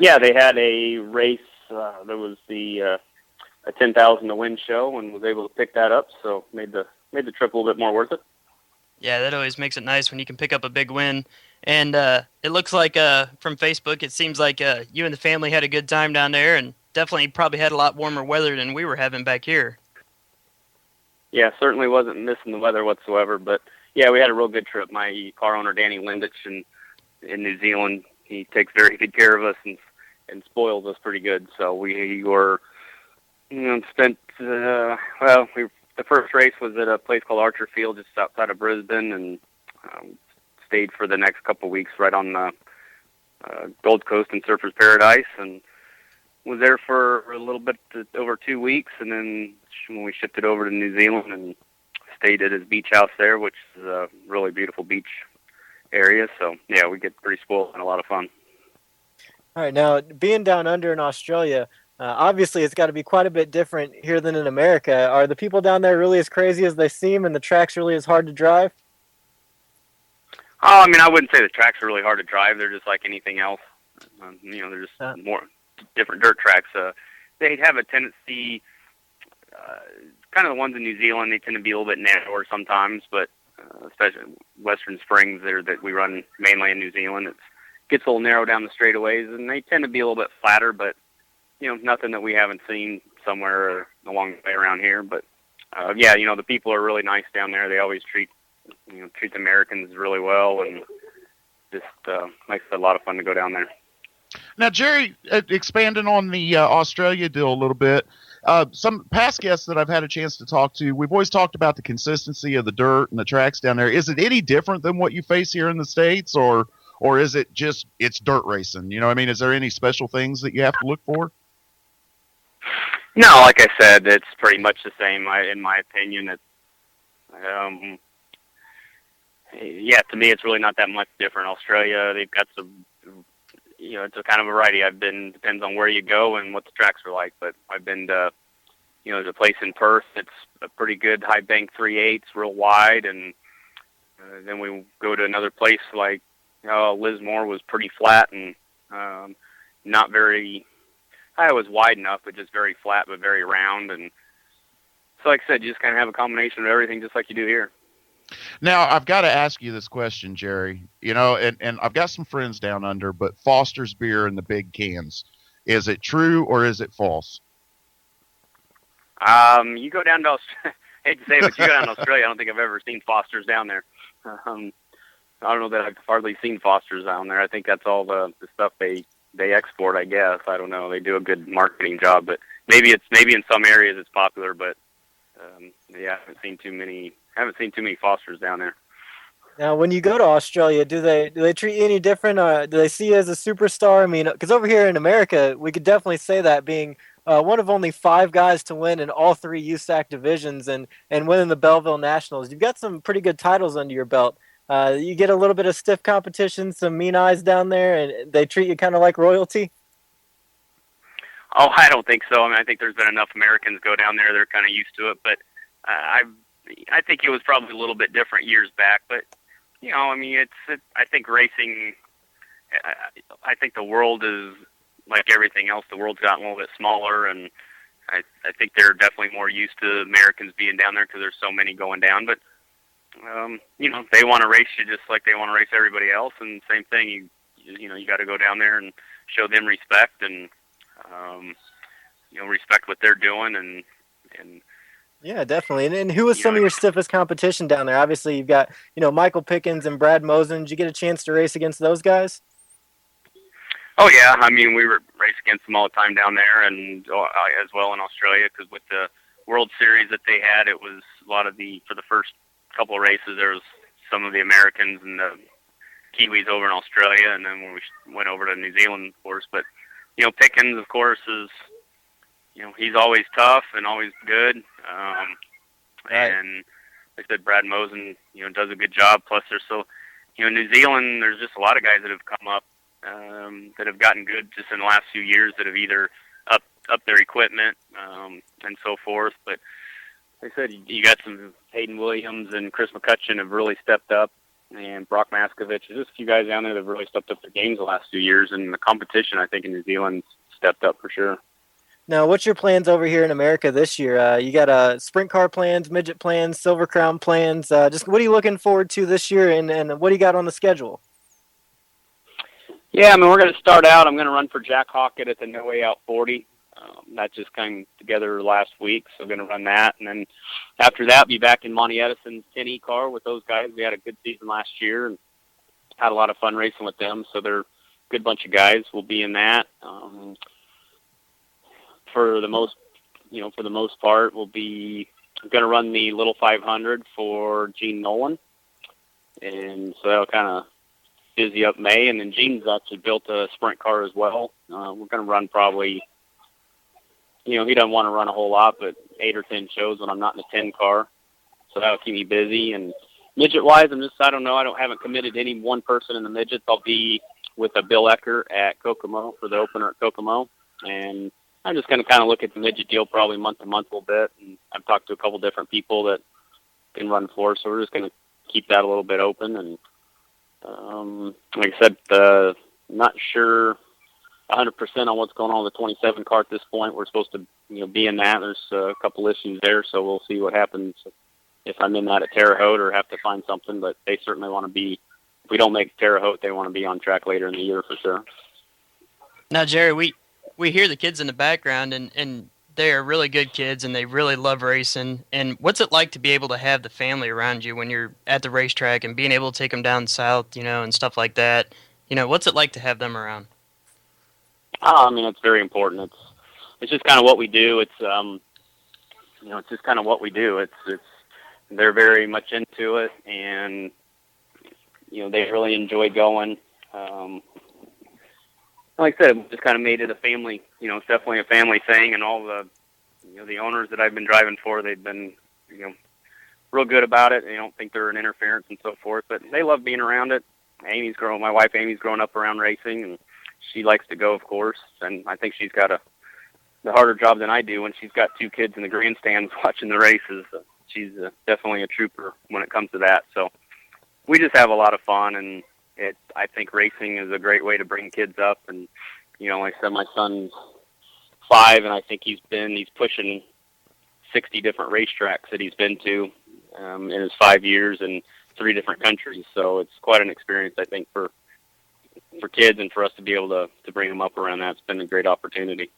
Yeah, they had a race. There was a 10,000 to win show and was able to pick that up, so made the trip a little bit more worth it. Yeah, that always makes it nice when you can pick up a big win. And it looks like from Facebook, it seems like you and the family had a good time down there and definitely probably had a lot warmer weather than we were having back here. Yeah, certainly wasn't missing the weather whatsoever. But, yeah, we had a real good trip. My car owner, Danny Lindich, in New Zealand, he takes very good care of us and spoils us pretty good. So we were, spent, the first race was at a place called Archer Field just outside of Brisbane and stayed for the next couple of weeks right on the Gold Coast and Surfers Paradise and was there for a little bit over 2 weeks. And then when we shipped it over to New Zealand and stayed at his beach house there, which is a really beautiful beach area. So, yeah, we get pretty spoiled and a lot of fun. All right, now, being down under in Australia, obviously it's got to be quite a bit different here than in America. Are the people down there really as crazy as they seem and the track's really as hard to drive? Oh, I mean, I wouldn't say the tracks are really hard to drive. They're just like anything else. They're just more different dirt tracks. They have a tendency, kind of the ones in New Zealand, they tend to be a little bit narrower sometimes, but especially Western Springs there that we run mainly in New Zealand, it gets a little narrow down the straightaways, and they tend to be a little bit flatter, but, nothing that we haven't seen somewhere along the way around here. But, the people are really nice down there. They always treat the Americans really well, and just makes it a lot of fun to go down there. Now, Jerry, expanding on the Australia deal a little bit, some past guests that I've had a chance to talk to, we've always talked about the consistency of the dirt and the tracks down there. Is it any different than what you face here in the States, or is it just it's dirt racing? Is there any special things that you have to look for? No, like I said, it's pretty much the same. In my opinion, it's to me, it's really not that much different. Australia, they've got some, it's a kind of variety. Depends on where you go and what the tracks are like, but I've been to, there's a place in Perth that's a pretty good high bank 3/8, real wide, and then we go to another place like Lismore was pretty flat and not very, it was wide enough, but just very flat, but very round, and So like I said, you just kind of have a combination of everything, just like you do here. Now, I've got to ask you this question, Jerry. You know, and I've got some friends down under, but Foster's beer in the big cans, is it true or is it false? You go down to Australia, I hate to say it, but you go down to Australia, I don't think I've ever seen Foster's down there. I don't know that I've hardly seen Foster's down there. I think that's all the stuff they export, I guess. I don't know. They do a good marketing job, but maybe in some areas it's popular, but yeah, I haven't seen too many Fosters down there. Now, when you go to Australia, do they treat you any different? Do they see you as a superstar? I mean, because over here in America, we could definitely say that being one of only 5 guys to win in all 3 USAC divisions and winning the Belleville Nationals. You've got some pretty good titles under your belt. You get a little bit of stiff competition, some mean eyes down there, and they treat you kind of like royalty? Oh, I don't think so. I mean, I think there's been enough Americans go down there; they're kind of used to it. But I think it was probably a little bit different years back. But you know, I mean, I think racing. I think the world is like everything else. The world's gotten a little bit smaller, and I think they're definitely more used to Americans being down there because there's so many going down. But you know, they want to race you just like they want to race everybody else, and same thing. You got to go down there and show them respect and. Respect what they're doing and yeah, definitely. And who was some of your stiffest competition down there? Obviously, you've got Michael Pickens and Brad Mosen. Did you get a chance to race against those guys? Oh yeah, I mean we were race against them all the time down there, and as well in Australia because with the World Series that they had, it was a lot of for the first couple of races there was some of the Americans and the Kiwis over in Australia, and then when we went over to New Zealand, of course, but. Pickens, of course, is, he's always tough and always good. And like I said, Brad Mosen, does a good job. Plus, there's New Zealand, there's just a lot of guys that have come up that have gotten good just in the last few years that have either up their equipment and so forth. But like I said, you got some Hayden Williams and Chris McCutcheon have really stepped up. And Brock Maskovich, there's just a few guys down there that have really stepped up their games the last few years, and the competition, I think, in New Zealand stepped up for sure. Now, what's your plans over here in America this year? You got sprint car plans, midget plans, Silver Crown plans. Just what are you looking forward to this year, and what do you got on the schedule? Yeah, I mean, we're going to start out. I'm going to run for Jack Hockett at the No Way Out 40. That just came together last week, so I'm going to run that. And then after that, be back in Monty Edison's 10E car with those guys. We had a good season last year and had a lot of fun racing with them, so they're a good bunch of guys. We'll be in that. For the most part, we'll be going to run the Little 500 for Gene Nolan. And so that'll kind of busy up May. And then Gene's actually built a sprint car as well. We're going to run probably... he doesn't want to run a whole lot, but 8 or 10 shows when I'm not in a 10 car. So that'll keep me busy. And midget-wise, I don't know. I haven't committed to any one person in the midgets. I'll be with a Bill Ecker at Kokomo for the opener at Kokomo. And I'm just going to kind of look at the midget deal probably month to month a little bit. And I've talked to a couple different people that can run for us, so we're just going to keep that a little bit open. And like I said, not sure 100% on what's going on with the 27 car at this point. We're supposed to, be in that. There's a couple issues there, so we'll see what happens if I'm in that at Terre Haute or have to find something. But they certainly want to be. If we don't make Terre Haute, they want to be on track later in the year for sure. Now, Jerry, we hear the kids in the background, and they are really good kids, and they really love racing. And what's it like to be able to have the family around you when you're at the racetrack and being able to take them down south, and stuff like that? What's it like to have them around? I mean, it's very important. It's just kind of what we do. It's it's just kind of what we do. It's they're very much into it, and they really enjoy going. Like I said, we just kind of made it a family. It's definitely a family thing, and all the the owners that I've been driving for, they've been real good about it. They don't think they're an interference and so forth, but they love being around it. My wife Amy's grown up around racing, and she likes to go, of course, and I think she's got the harder job than I do when she's got 2 kids in the grandstands watching the races. She's definitely a trooper when it comes to that. So we just have a lot of fun, and I think racing is a great way to bring kids up. And like I said, my son's 5, and I think he's pushing 60 different racetracks that he's been to in his 5 years in 3 different countries. So it's quite an experience, I think, for kids and for us to be able to bring them up around that. It's been a great opportunity.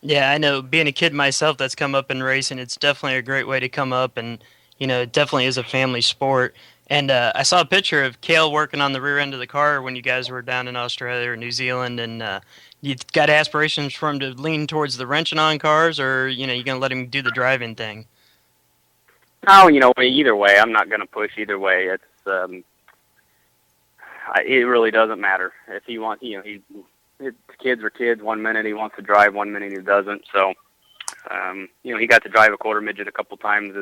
Yeah, I know. Being a kid myself that's come up in racing, it's definitely a great way to come up, and it definitely is a family sport. And I saw a picture of Cale working on the rear end of the car when you guys were down in Australia or New Zealand, and you got aspirations for him to lean towards the wrenching on cars, or you gonna let him do the driving thing? No, either way, I'm not gonna push either way. It's it really doesn't matter if he wants. Kids are kids. 1 minute he wants to drive, 1 minute he doesn't. So, he got to drive a quarter midget a couple times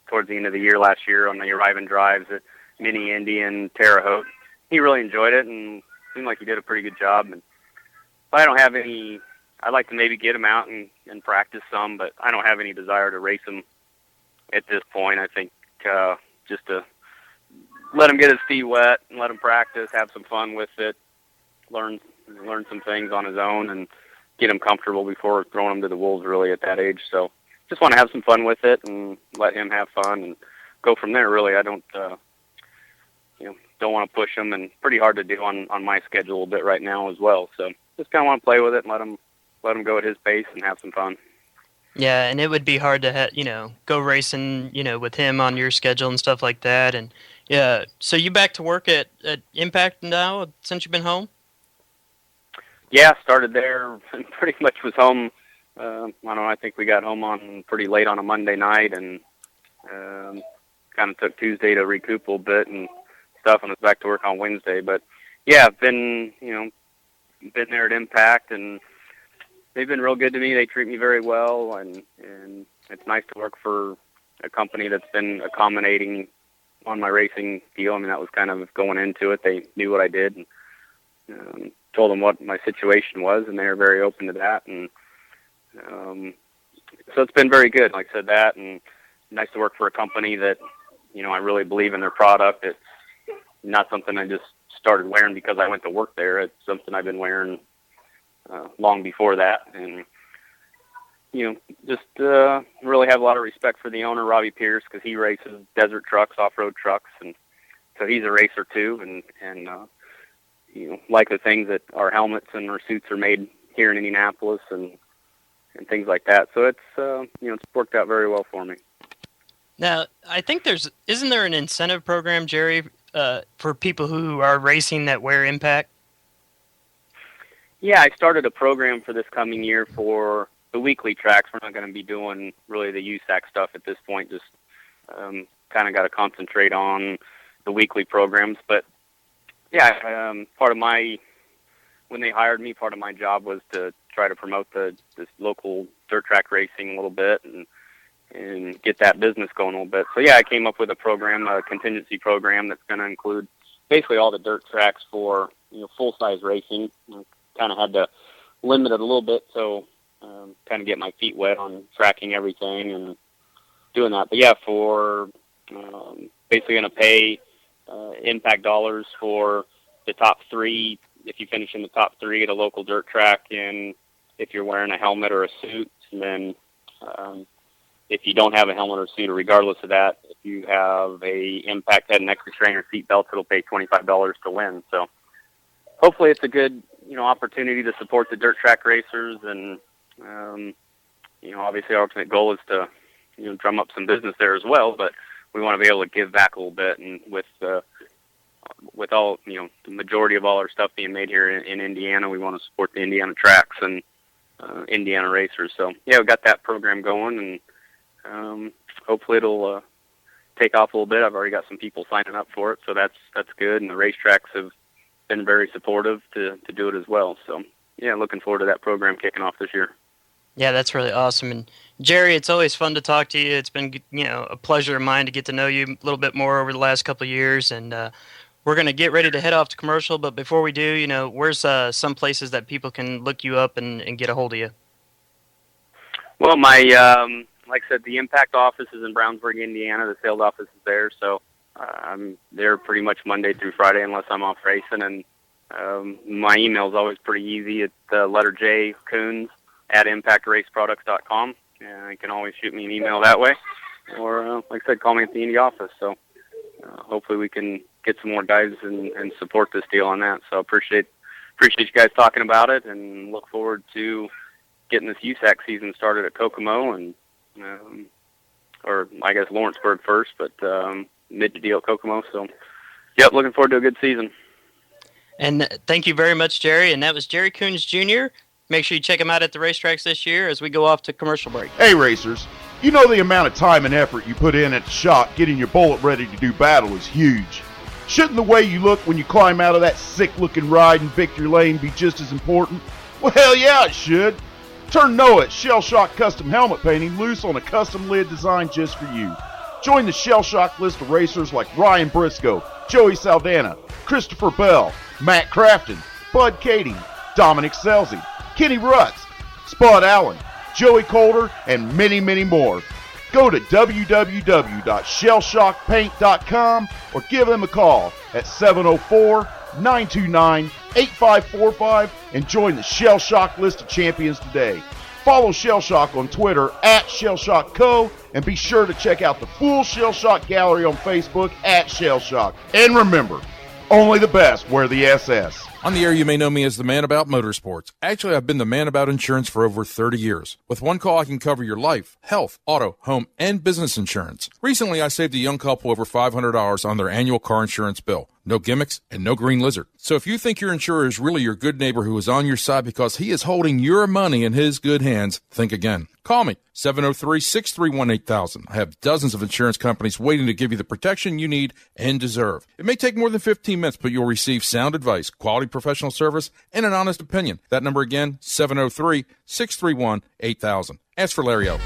towards the end of the year last year on the arrive and drives at Mini Indy and Terre Haute. He really enjoyed it and seemed like he did a pretty good job. And I don't have any. I'd like to maybe get him out and practice some, but I don't have any desire to race him at this point. I think just to let him get his feet wet and let him practice, have some fun with it, learn some things on his own, and get him comfortable before throwing him to the wolves really at that age. So just want to have some fun with it and let him have fun and go from there. Really, I don't want to push him, and pretty hard to do on my schedule a bit right now as well. So just kind of want to play with it and let him go at his pace and have some fun. Yeah, and it would be hard to go racing with him on your schedule and stuff like that. And yeah, so you back to work at Impact now since you've been home? Yeah, started there and pretty much was home. I think we got home on pretty late on a Monday night, and kind of took Tuesday to recoup a little bit and stuff, and was back to work on Wednesday. But yeah, I've been there at Impact, and they've been real good to me. They treat me very well, and it's nice to work for a company that's been accommodating on my racing deal. I mean, that was kind of going into it. They knew what I did, and told them what my situation was, and they were very open to that. And so it's been very good. Like I said, that, and nice to work for a company that, I really believe in their product. It's not something I just started wearing because I went to work there. It's something I've been wearing long before that. And, just really have a lot of respect for the owner, Robbie Pierce, because he races desert trucks, off-road trucks, and so he's a racer too, and like the things that our helmets and our suits are made here in Indianapolis and things like that. So it's it's worked out very well for me. Now, I think isn't there an incentive program, Jerry, for people who are racing that wear Impact? Yeah, I started a program for this coming year for the weekly tracks. We're not going to be doing really the USAC stuff at this point. Just kind of got to concentrate on the weekly programs. But yeah, when they hired me, part of my job was to try to promote this local dirt track racing a little bit and get that business going a little bit. So yeah, I came up with a contingency program that's going to include basically all the dirt tracks for full-size racing. Kind of had to limit it a little bit, so kind of get my feet wet on tracking everything and doing that. But yeah, for basically going to pay Impact dollars for the top 3 if you finish in the top 3 at a local dirt track, and if you're wearing a helmet or a suit. And then if you don't have a helmet or suit, or regardless of that, if you have a Impact head and extra trainer seat belt, it'll pay $25 to win. So hopefully it's a good opportunity to support the dirt track racers, and obviously our ultimate goal is to drum up some business there as well, but we want to be able to give back a little bit. And with all the majority of all our stuff being made here in Indiana, we want to support the Indiana tracks and Indiana racers. So yeah, we got that program going, and hopefully it'll take off a little bit. I've already got some people signing up for it, so that's good, and the racetracks have been very supportive to do it as well. So yeah, looking forward to that program kicking off this year. Yeah, that's really awesome. And Jerry, it's always fun to talk to you. It's been a pleasure of mine to get to know you a little bit more over the last couple of years. And we're going to get ready to head off to commercial. But before we do, where's some places that people can look you up and get a hold of you? Well, my like I said, the Impact office is in Brownsburg, Indiana. The sales office is there, so I'm there pretty much Monday through Friday unless I'm off racing. And my email is always pretty easy. It's the letter J, Coons, @impactraceproducts.com. you can always shoot me an email that way, or like I said, call me at the Indy office. So hopefully we can get some more guys and support this deal on that. So appreciate you guys talking about it, and look forward to getting this USAC season started at Kokomo and or I guess Lawrenceburg first, but mid to deal at Kokomo. So, yep, looking forward to a good season. And thank you very much, Jerry. And that was Jerry Coons Jr. Make sure you check him out at the racetracks this year as we go off to commercial break. Hey, racers, you know the amount of time and effort you put in at the shop getting your bullet ready to do battle is huge. Shouldn't the way you look when you climb out of that sick-looking ride in Victory Lane be just as important? Well, hell yeah, it should. Turn Noah at Shell Shock Custom Helmet Painting loose on a custom lid designed just for you. Join the Shell Shock list of racers like Ryan Briscoe, Joey Saldana, Christopher Bell, Matt Crafton, Bud Kading, Dominic Selzy, Kenny Rutz, Spud Allen, Joey Coulter, and many, many more. Go to www.shellshockpaint.com or give them a call at 704-929-8545 and join the Shell Shock list of champions today. Follow Shell Shock on Twitter at Shell Shock Co. and be sure to check out the full Shell Shock gallery on Facebook at Shell Shock. And remember, only the best wear the SS. On the air, you may know me as the man about motorsports. Actually, I've been the man about insurance for over 30 years. With one call, I can cover your life, health, auto, home, and business insurance. Recently, I saved a young couple over $500 on their annual car insurance bill. No gimmicks and no green lizard. So if you think your insurer is really your good neighbor who is on your side because he is holding your money in his good hands, think again. Call me, 703-631-8000. I have dozens of insurance companies waiting to give you the protection you need and deserve. It may take more than 15 minutes, but you'll receive sound advice, quality professional service, and an honest opinion. That number again, 703-631-8000. Ask for Larry O.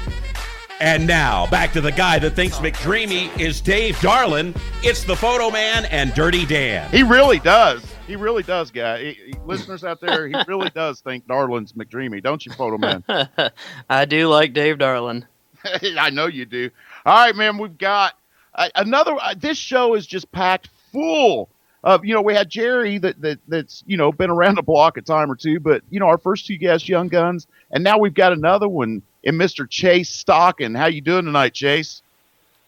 And now, back to the guy that thinks McDreamy is Dave Darlin. It's the Photo Man and Dirty Dan. He really does. He really does, guy. Listeners out there, he really does think Darlin's McDreamy, don't you, Photo Man? I do like Dave Darlin. I know you do. All right, man, we've got another. This show is just packed full of, we had Jerry that's, been around the block a time or two, but, our first two guests, Young Guns, and now we've got another one in Mr. Chase Stockon. How you doing tonight, Chase?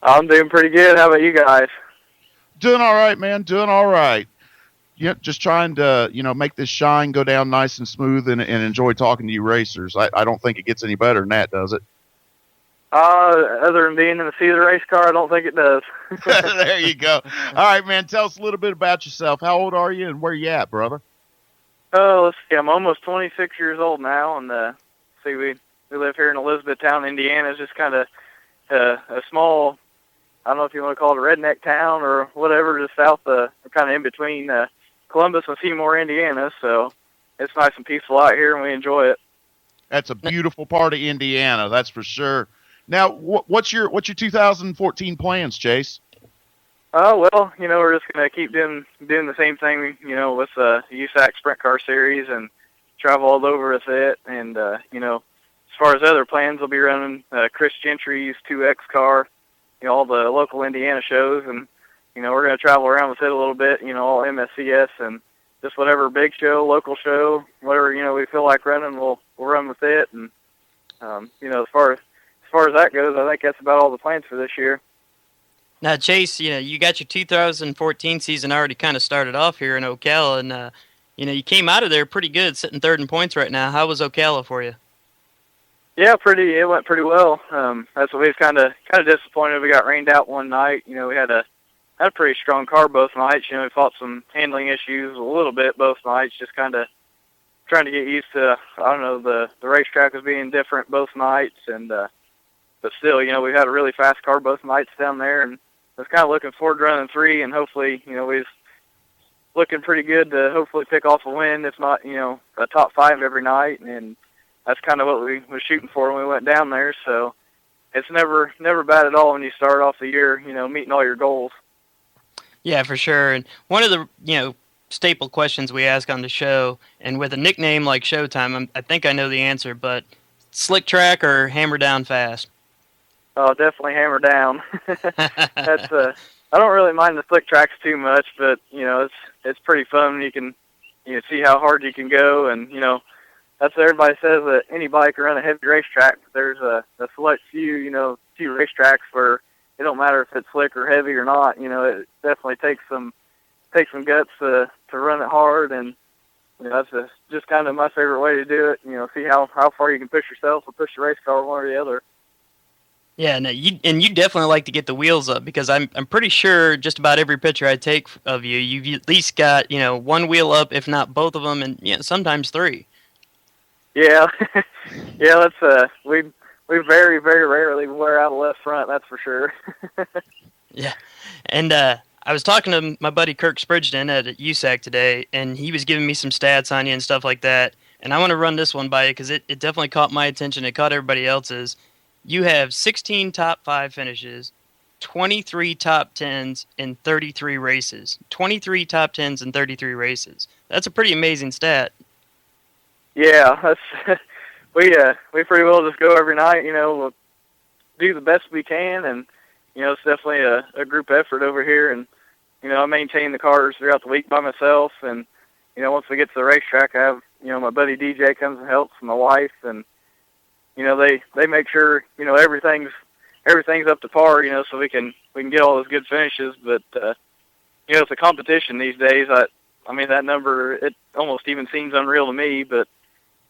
I'm doing pretty good. How about you guys? Doing all right, man. Doing all right. Yep, just trying to, make this shine go down nice and smooth and enjoy talking to you racers. I don't think it gets any better than that, does it? Other than being in the seat of the race car, I don't think it does. There you go. All right, man, tell us a little bit about yourself. How old are you and where you at, brother? Let's see. I'm almost 26 years old now, and we live here in Elizabethtown, Indiana. It's just kind of a small, I don't know if you want to call it a redneck town or whatever, just south, kind of in between Columbus and Seymour, Indiana. So it's nice and peaceful out here, and we enjoy it. That's a beautiful part of Indiana, that's for sure. Now, what's your 2014 plans, Chase? Oh, well, we're just going to keep doing the same thing, with the USAC Sprint Car Series and travel all over with it. And, as far as other plans, we'll be running Chris Gentry's 2X car, all the local Indiana shows. And, we're going to travel around with it a little bit, all MSCS and just whatever big show, local show, whatever, we feel like running, we'll run with it. And, as far as that goes, I think that's about all the plans for this year. Now, Chase, you got your 2014 season already kind of started off here in Ocala, and you came out of there pretty good, sitting third in points right now. How was Ocala for you? Yeah, it went pretty well. That's what we was kind of disappointed. We got rained out one night. We had a pretty strong car both nights. We fought some handling issues a little bit both nights, just kind of trying to get used to, the racetrack was being different both nights, and but still, we had a really fast car both nights down there, and I was kind of looking forward to running 3, and hopefully, we was looking pretty good to hopefully pick off a win, if not, a top 5 every night, and that's kind of what we was shooting for when we went down there. So it's never bad at all when you start off the year, meeting all your goals. Yeah, for sure. And one of the, staple questions we ask on the show, and with a nickname like Showtime, I think I know the answer, but slick track or hammer down fast? Oh, definitely hammer down. That's I don't really mind the slick tracks too much, but it's pretty fun when you can see how hard you can go, and that's what everybody says that anybody can run a heavy racetrack. But there's a select few, few racetracks where it don't matter if it's slick or heavy or not. It definitely takes some guts to run it hard, and that's just kind of my favorite way to do it. See how far you can push yourself or push the race car, one or the other. Yeah, no, you definitely like to get the wheels up, because I'm pretty sure just about every picture I take of you, you've at least got one wheel up, if not both of them, and sometimes three. Yeah, yeah. That's we very, very rarely wear out a left front. That's for sure. Yeah, and I was talking to my buddy Kirk Spridgeton at USAC today, and he was giving me some stats on you and stuff like that. And I want to run this one by you because it definitely caught my attention. It caught everybody else's. You have 16 top 5 finishes, 23 top 10s in 33 races. 23 top 10s in 33 races. That's a pretty amazing stat. Yeah, that's we pretty well just go every night. We'll do the best we can, and it's definitely a group effort over here. And I maintain the cars throughout the week by myself. And once we get to the racetrack, I have my buddy DJ comes and helps, and my wife, and they make sure everything's up to par. So we can get all those good finishes. But it's a competition these days. I mean that number, it almost even seems unreal to me. But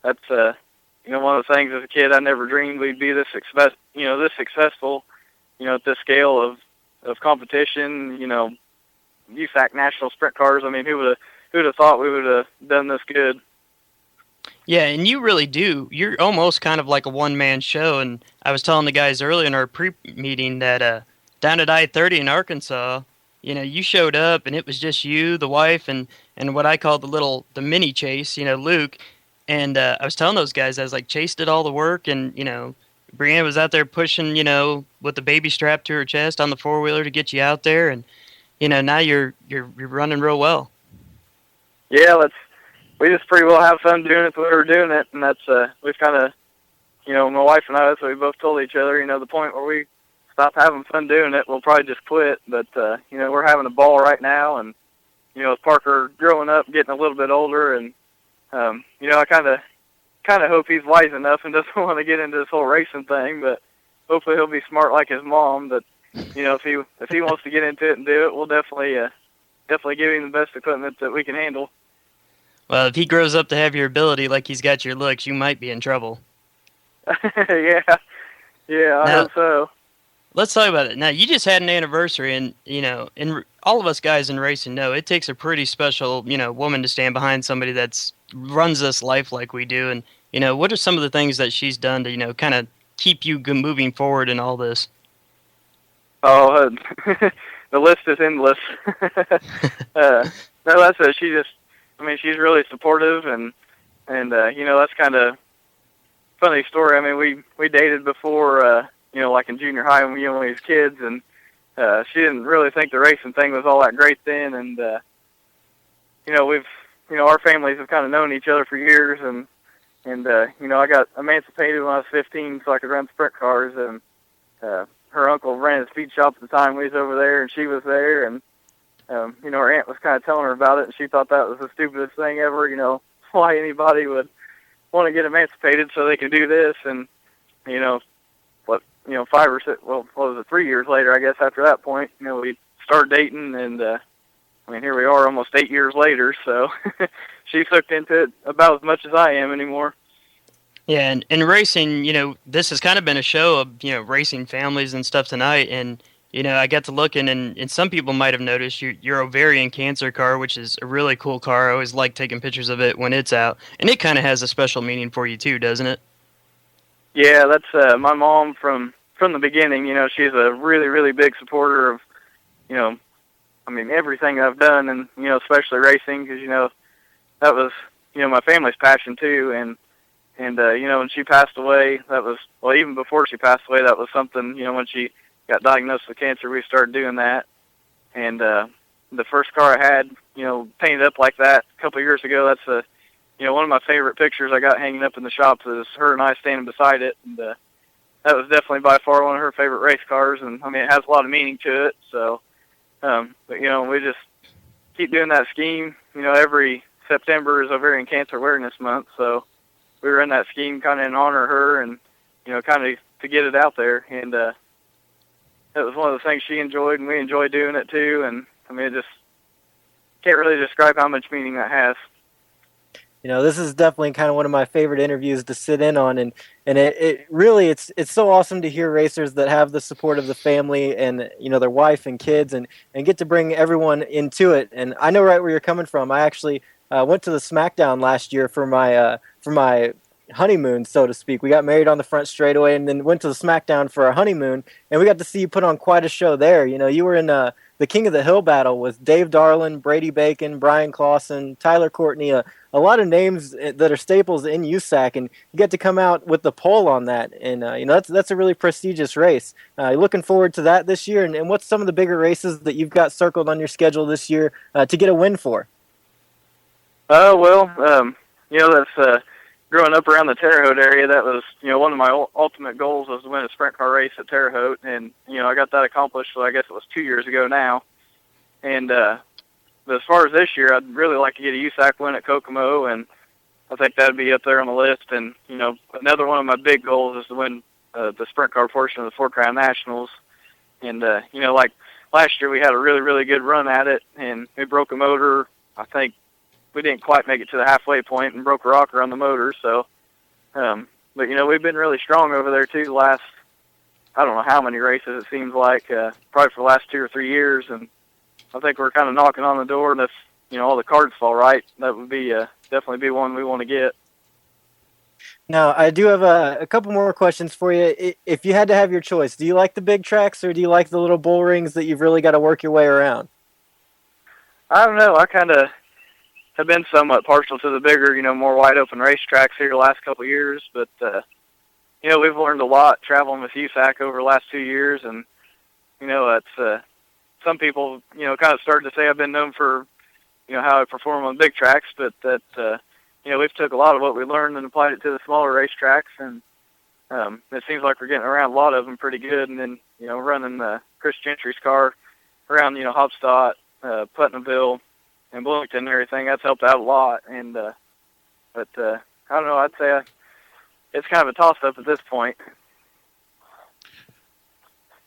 that's one of the things as a kid I never dreamed we'd be this successful. At this scale of competition. USAC national sprint cars. I mean, who would have thought we would have done this good? Yeah, and you really do. You're almost kind of like a one-man show. And I was telling the guys earlier in our pre-meeting that down at I-30 in Arkansas, you showed up and it was just you, the wife, and what I call the mini chase, Luke. And I was telling those guys, I was like, Chase did all the work, and, Brianne was out there pushing, with the baby strapped to her chest on the four-wheeler to get you out there. And, now you're running real well. Yeah, we just pretty well have fun doing it the way we're doing it. And that's, we've kind of, my wife and I, that's what we both told each other, the point where we stop having fun doing it, we'll probably just quit. But, we're having a ball right now. And, with Parker growing up, getting a little bit older, and, I kind of hope he's wise enough and doesn't want to get into this whole racing thing, but hopefully he'll be smart like his mom. But if he wants to get into it and do it, we'll definitely give him the best equipment that we can handle. Well, if he grows up to have your ability like he's got your looks, you might be in trouble. Yeah, I hope so. Let's talk about it. Now, you just had an anniversary, and and all of us guys in racing know it takes a pretty special woman to stand behind somebody that's runs this life like we do. And what are some of the things that she's done to kind of keep you moving forward in all this? Oh, the list is endless. No, that's it. She's really supportive, and that's kind of funny story. I mean, we dated before, like in junior high when we was kids, and she didn't really think the racing thing was all that great then. And our families have kind of known each other for years, and I got emancipated when I was 15 so I could run sprint cars, and her uncle ran a speed shop at the time we was over there, and she was there, and her aunt was kind of telling her about it, and she thought that was the stupidest thing ever, why anybody would want to get emancipated so they could do this. And 5 or 6, well, what was it, 3 years later, I guess, after that point, we started dating, and here we are almost 8 years later, so she's hooked into it about as much as I am anymore. Yeah, and in racing, this has kind of been a show of, racing families and stuff tonight, and, I got to looking, and some people might have noticed your ovarian cancer car, which is a really cool car. I always like taking pictures of it when it's out, and it kind of has a special meaning for you too, doesn't it? Yeah, that's my mom from the beginning. She's a really, really big supporter of, everything I've done, and, especially racing, because, that was, my family's passion too. And when she passed away, that was, well, even before she passed away, that was something, when she got diagnosed with cancer, we started doing that. And the first car I had, painted up like that a couple of years ago, that's one of my favorite pictures I got hanging up in the shop is her and I standing beside it. And that was definitely by far one of her favorite race cars. And, it has a lot of meaning to it. So, but, we just keep doing that scheme. Every September is Ovarian Cancer Awareness Month. So we run that scheme kind of in honor of her, and kind of to get it out there. And it was one of the things she enjoyed, and we enjoyed doing it too. And I mean, it just can't really describe how much meaning that has. This is definitely kind of one of my favorite interviews to sit in on, and it really it's so awesome to hear racers that have the support of the family and their wife and kids, and get to bring everyone into it. And I know right where you're coming from. I actually went to the SmackDown last year for my honeymoon, so to speak. We got married on the front straightaway, and then went to the SmackDown for our honeymoon, and we got to see you put on quite a show there. You were in the King of the Hill battle with Dave Darlin, Brady Bacon, Brian Clausen, Tyler Courtney, a lot of names that are staples in USAC, and you get to come out with the pole on that, and that's a really prestigious race. You're looking forward to that this year, and what's some of the bigger races that you've got circled on your schedule this year to get a win for? That's growing up around the Terre Haute area. That was one of my ultimate goals was to win a sprint car race at Terre Haute, and I got that accomplished. So I guess it was 2 years ago now, and but as far as this year, I'd really like to get a USAC win at Kokomo, and I think that'd be up there on the list. And, another one of my big goals is to win the sprint car portion of the Ford Crown Nationals. And, like last year we had a really, really good run at it, and we broke a motor. I think we didn't quite make it to the halfway point and broke a rocker on the motor. So, but, we've been really strong over there too the last, I don't know how many races it seems like, probably for the last 2 or 3 years. And I think we're kind of knocking on the door, and if all the cards fall right, that would be definitely be one we want to get. Now, I do have a couple more questions for you. If you had to have your choice, do you like the big tracks or do you like the little bull rings that you've really got to work your way around? I don't know. I kind of have been somewhat partial to the bigger, more wide open racetracks here the last couple of years, but we've learned a lot traveling with USAC over the last 2 years, and it's some people, kind of started to say I've been known for, how I perform on big tracks, but that, we've took a lot of what we learned and applied it to the smaller racetracks, and it seems like we're getting around a lot of them pretty good. And then, running Chris Gentry's car around, Hopstadt, Putnamville, and Bloomington and everything, that's helped out a lot. And but I don't know, I'd say it's kind of a toss-up at this point.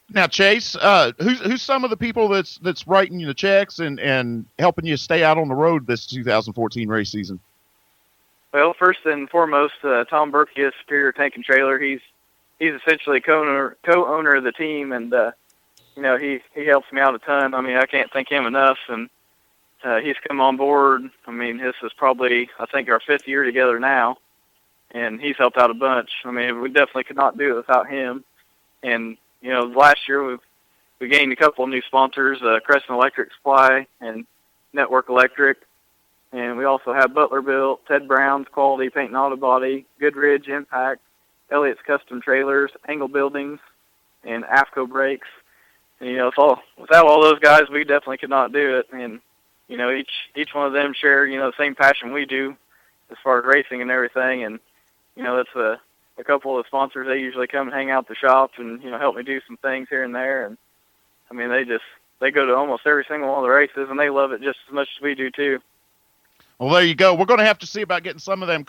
Now, Chase, who's some of the people that's writing you the checks and helping you stay out on the road this 2014 race season? Well, first and foremost, Tom Berkey is Superior Tank and Trailer. He's essentially co-owner of the team, and he helps me out a ton. I mean, I can't thank him enough, and he's come on board. I mean, this is probably, I think, our 5th year together now, and he's helped out a bunch. I mean, we definitely could not do it without him. And last year we gained a couple of new sponsors, Crescent Electric Supply and Network Electric. And we also have Butler Built, Ted Brown's Quality Paint and Auto Body, Goodridge Impact, Elliott's Custom Trailers, Angle Buildings, and AFCO Brakes. And, without all those guys, we definitely could not do it. And, each one of them share, the same passion we do as far as racing and everything. And, that's a couple of the sponsors, they usually come and hang out at the shop and, help me do some things here and there. And, I mean, they go to almost every single one of the races, and they love it just as much as we do, too. Well, there you go. We're going to have to see about getting some of them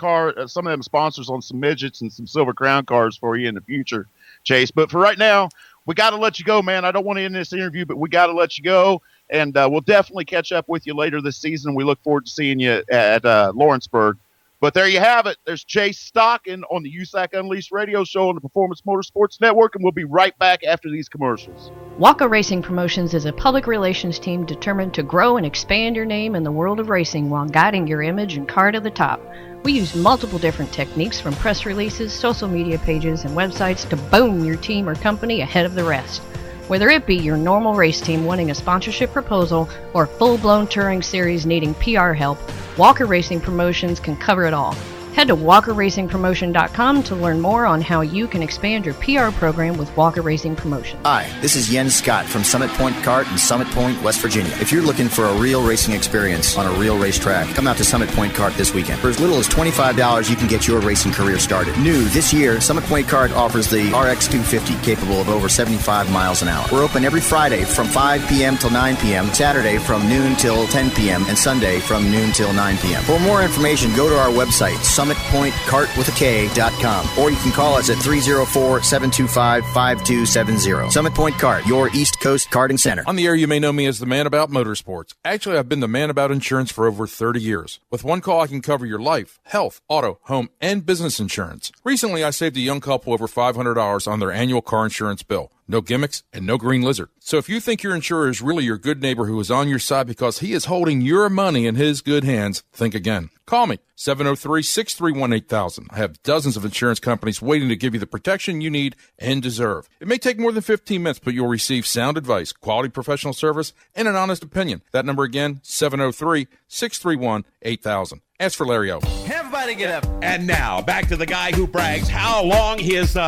sponsors on some midgets and some Silver Crown cars for you in the future, Chase. But for right now, we got to let you go, man. I don't want to end this interview, but we got to let you go. And we'll definitely catch up with you later this season. We look forward to seeing you at Lawrenceburg. But there you have it. There's Chase Stockon on the USAC Unleashed radio show on the Performance Motorsports Network, and we'll be right back after these commercials. Walker Racing Promotions is a public relations team determined to grow and expand your name in the world of racing while guiding your image and car to the top. We use multiple different techniques from press releases, social media pages, and websites to boom your team or company ahead of the rest. Whether it be your normal race team wanting a sponsorship proposal or full-blown touring series needing PR help, Walker Racing Promotions can cover it all. Head to WalkerRacingPromotion.com to learn more on how you can expand your PR program with Walker Racing Promotion. Hi, this is Jens Scott from Summit Point Kart in Summit Point, West Virginia. If you're looking for a real racing experience on a real racetrack, come out to Summit Point Kart this weekend. For as little as $25, you can get your racing career started. New this year, Summit Point Kart offers the RX 250, capable of over 75 miles an hour. We're open every Friday from 5 p.m. till 9 p.m., Saturday from noon till 10 p.m., and Sunday from noon till 9 p.m. For more information, go to our website, summitpointcart.com, or you can call us at 304-725-5270. Summit Point Kart, your East Coast karting center. On the air, you may know me as the man about motorsports. Actually, I've been the man about insurance for over 30 years. With one call, I can cover your life, health, auto, home, and business insurance. Recently, I saved a young couple over $500 on their annual car insurance bill. No gimmicks and no green lizard. So if you think your insurer is really your good neighbor who is on your side because he is holding your money in his good hands, think again. Call me, 703-631-8000. I have dozens of insurance companies waiting to give you the protection you need and deserve. It may take more than 15 minutes, but you'll receive sound advice, quality professional service, and an honest opinion. That number again, 703-631-8000. Ask for Larry O. Everybody get up. And now, back to the guy who brags how long his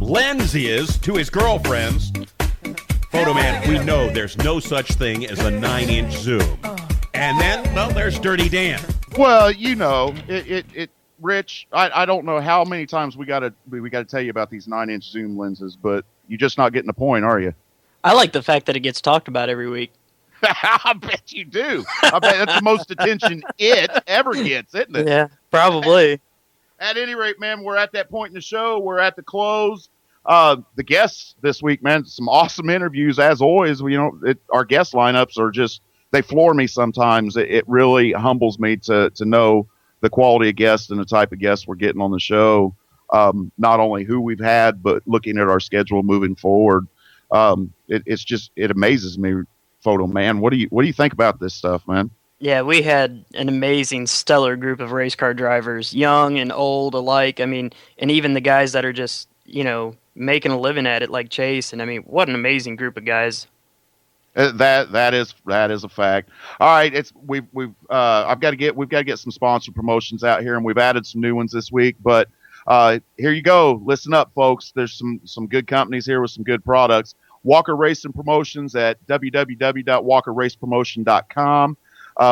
lens is to his girlfriends. Photo man, we know there's no such thing as a 9-inch zoom. And then, well, there's Dirty Dan. Well, you know, Rich, I don't know how many times we gotta tell you about these 9-inch zoom lenses, but you're just not getting the point, are you? I like the fact that it gets talked about every week. I bet you do. I bet that's the most attention it ever gets, isn't it? Yeah, probably. At any rate, man, we're at that point in the show. We're at the close. The guests this week, man, some awesome interviews as always. Our guest lineups are just, they floor me sometimes. It really humbles me to know the quality of guests and the type of guests we're getting on the show. Not only who we've had, but looking at our schedule moving forward. It amazes me, Photo Man. What do you think about this stuff, man? Yeah, we had an amazing, stellar group of race car drivers, young and old alike. I mean, and even the guys that are just, making a living at it, like Chase. And I mean, what an amazing group of guys. That is a fact. All right, we've got to get some sponsor promotions out here, and we've added some new ones this week. But here you go. Listen up, folks. There's some good companies here with some good products. Walker Racing Promotions at www.walkerracepromotion.com.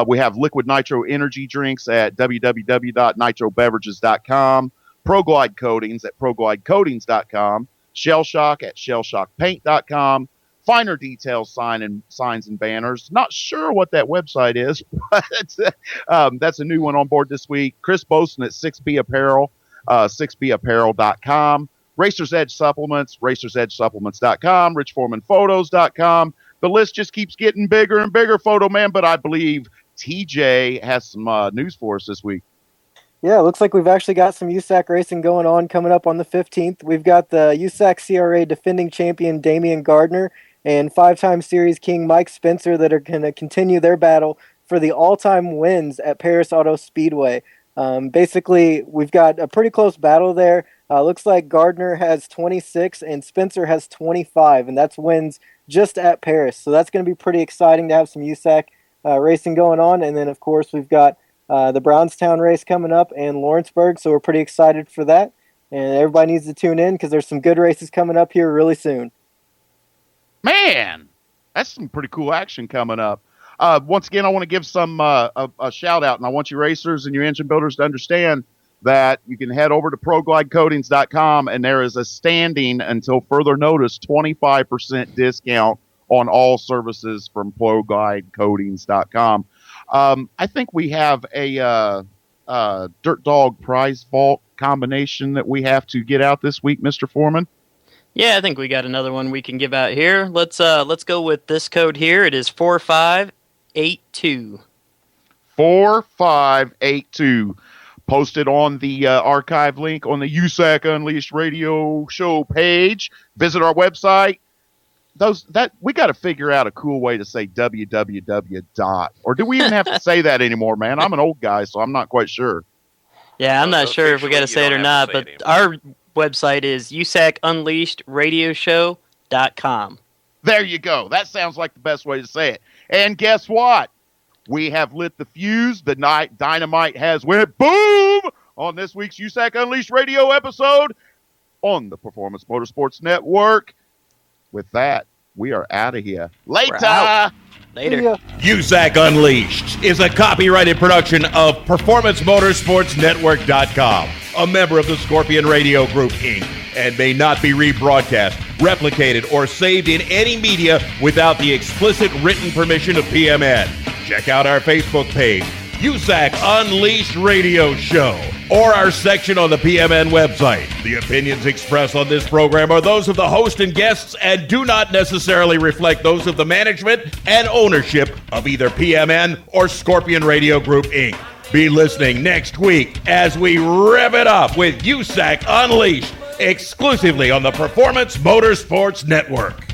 We have Liquid Nitro Energy Drinks at www.nitrobeverages.com. ProGlide Coatings at ProGlideCoatings.com. Shell Shock at ShellShockPaint.com. Finer Details signs and banners. Not sure what that website is, but that's a new one on board this week. Chris Boson at 6B Apparel, 6bapparel.com. Racer's Edge Supplements, racersedgesupplements.com. RichForemanPhotos.com. The list just keeps getting bigger and bigger, Photo Man, but I believe TJ has some news for us this week. Yeah, it looks like we've actually got some USAC racing going on coming up on the 15th. We've got the USAC CRA defending champion Damian Gardner and 5-time series king Mike Spencer that are going to continue their battle for the all-time wins at Paris Auto Speedway. Basically, we've got a pretty close battle there. Looks like Gardner has 26 and Spencer has 25, and that's wins just at Paris. So that's going to be pretty exciting to have some USAC racing going on. And then, of course, we've got the Brownstown race coming up and Lawrenceburg, so we're pretty excited for that. And everybody needs to tune in because there's some good races coming up here really soon. Man, that's some pretty cool action coming up. Once again, I want to give some a shout out, and I want you racers and your engine builders to understand that you can head over to ProGlideCoatings.com, and there is a standing until further notice 25% discount on all services from ProGlideCoatings.com. I think we have a Dirt Dog prize vault combination that we have to get out this week, Mr. Foreman. Yeah, I think we got another one we can give out here. Let's go with this code here. It is 4582. 4582. Posted on the archive link on the USAC Unleashed radio show page. Visit our website. We got to figure out a cool way to say www. Or do we even have to say that anymore, man? I'm an old guy, so I'm not quite sure. Yeah, I'm not sure if we got to say it or not, but our website is USACUnleashedRadioshow.com. There you go. That sounds like the best way to say it. And guess what? We have lit the fuse. The night dynamite has went boom on this week's USAC Unleashed radio episode on the Performance Motorsports Network. With that, we are out of here. Later. USAC Unleashed is a copyrighted production of PerformanceMotorsportsNetwork.com, a member of the Scorpion Radio Group, Inc., and may not be rebroadcast, replicated, or saved in any media without the explicit written permission of PMN. Check out our Facebook page, USAC Unleashed Radio Show, or our section on the PMN website. The opinions expressed on this program are those of the host and guests and do not necessarily reflect those of the management and ownership of either PMN or Scorpion Radio Group, Inc. Be listening next week as we rev it up with USAC Unleashed, exclusively on the Performance Motorsports Network.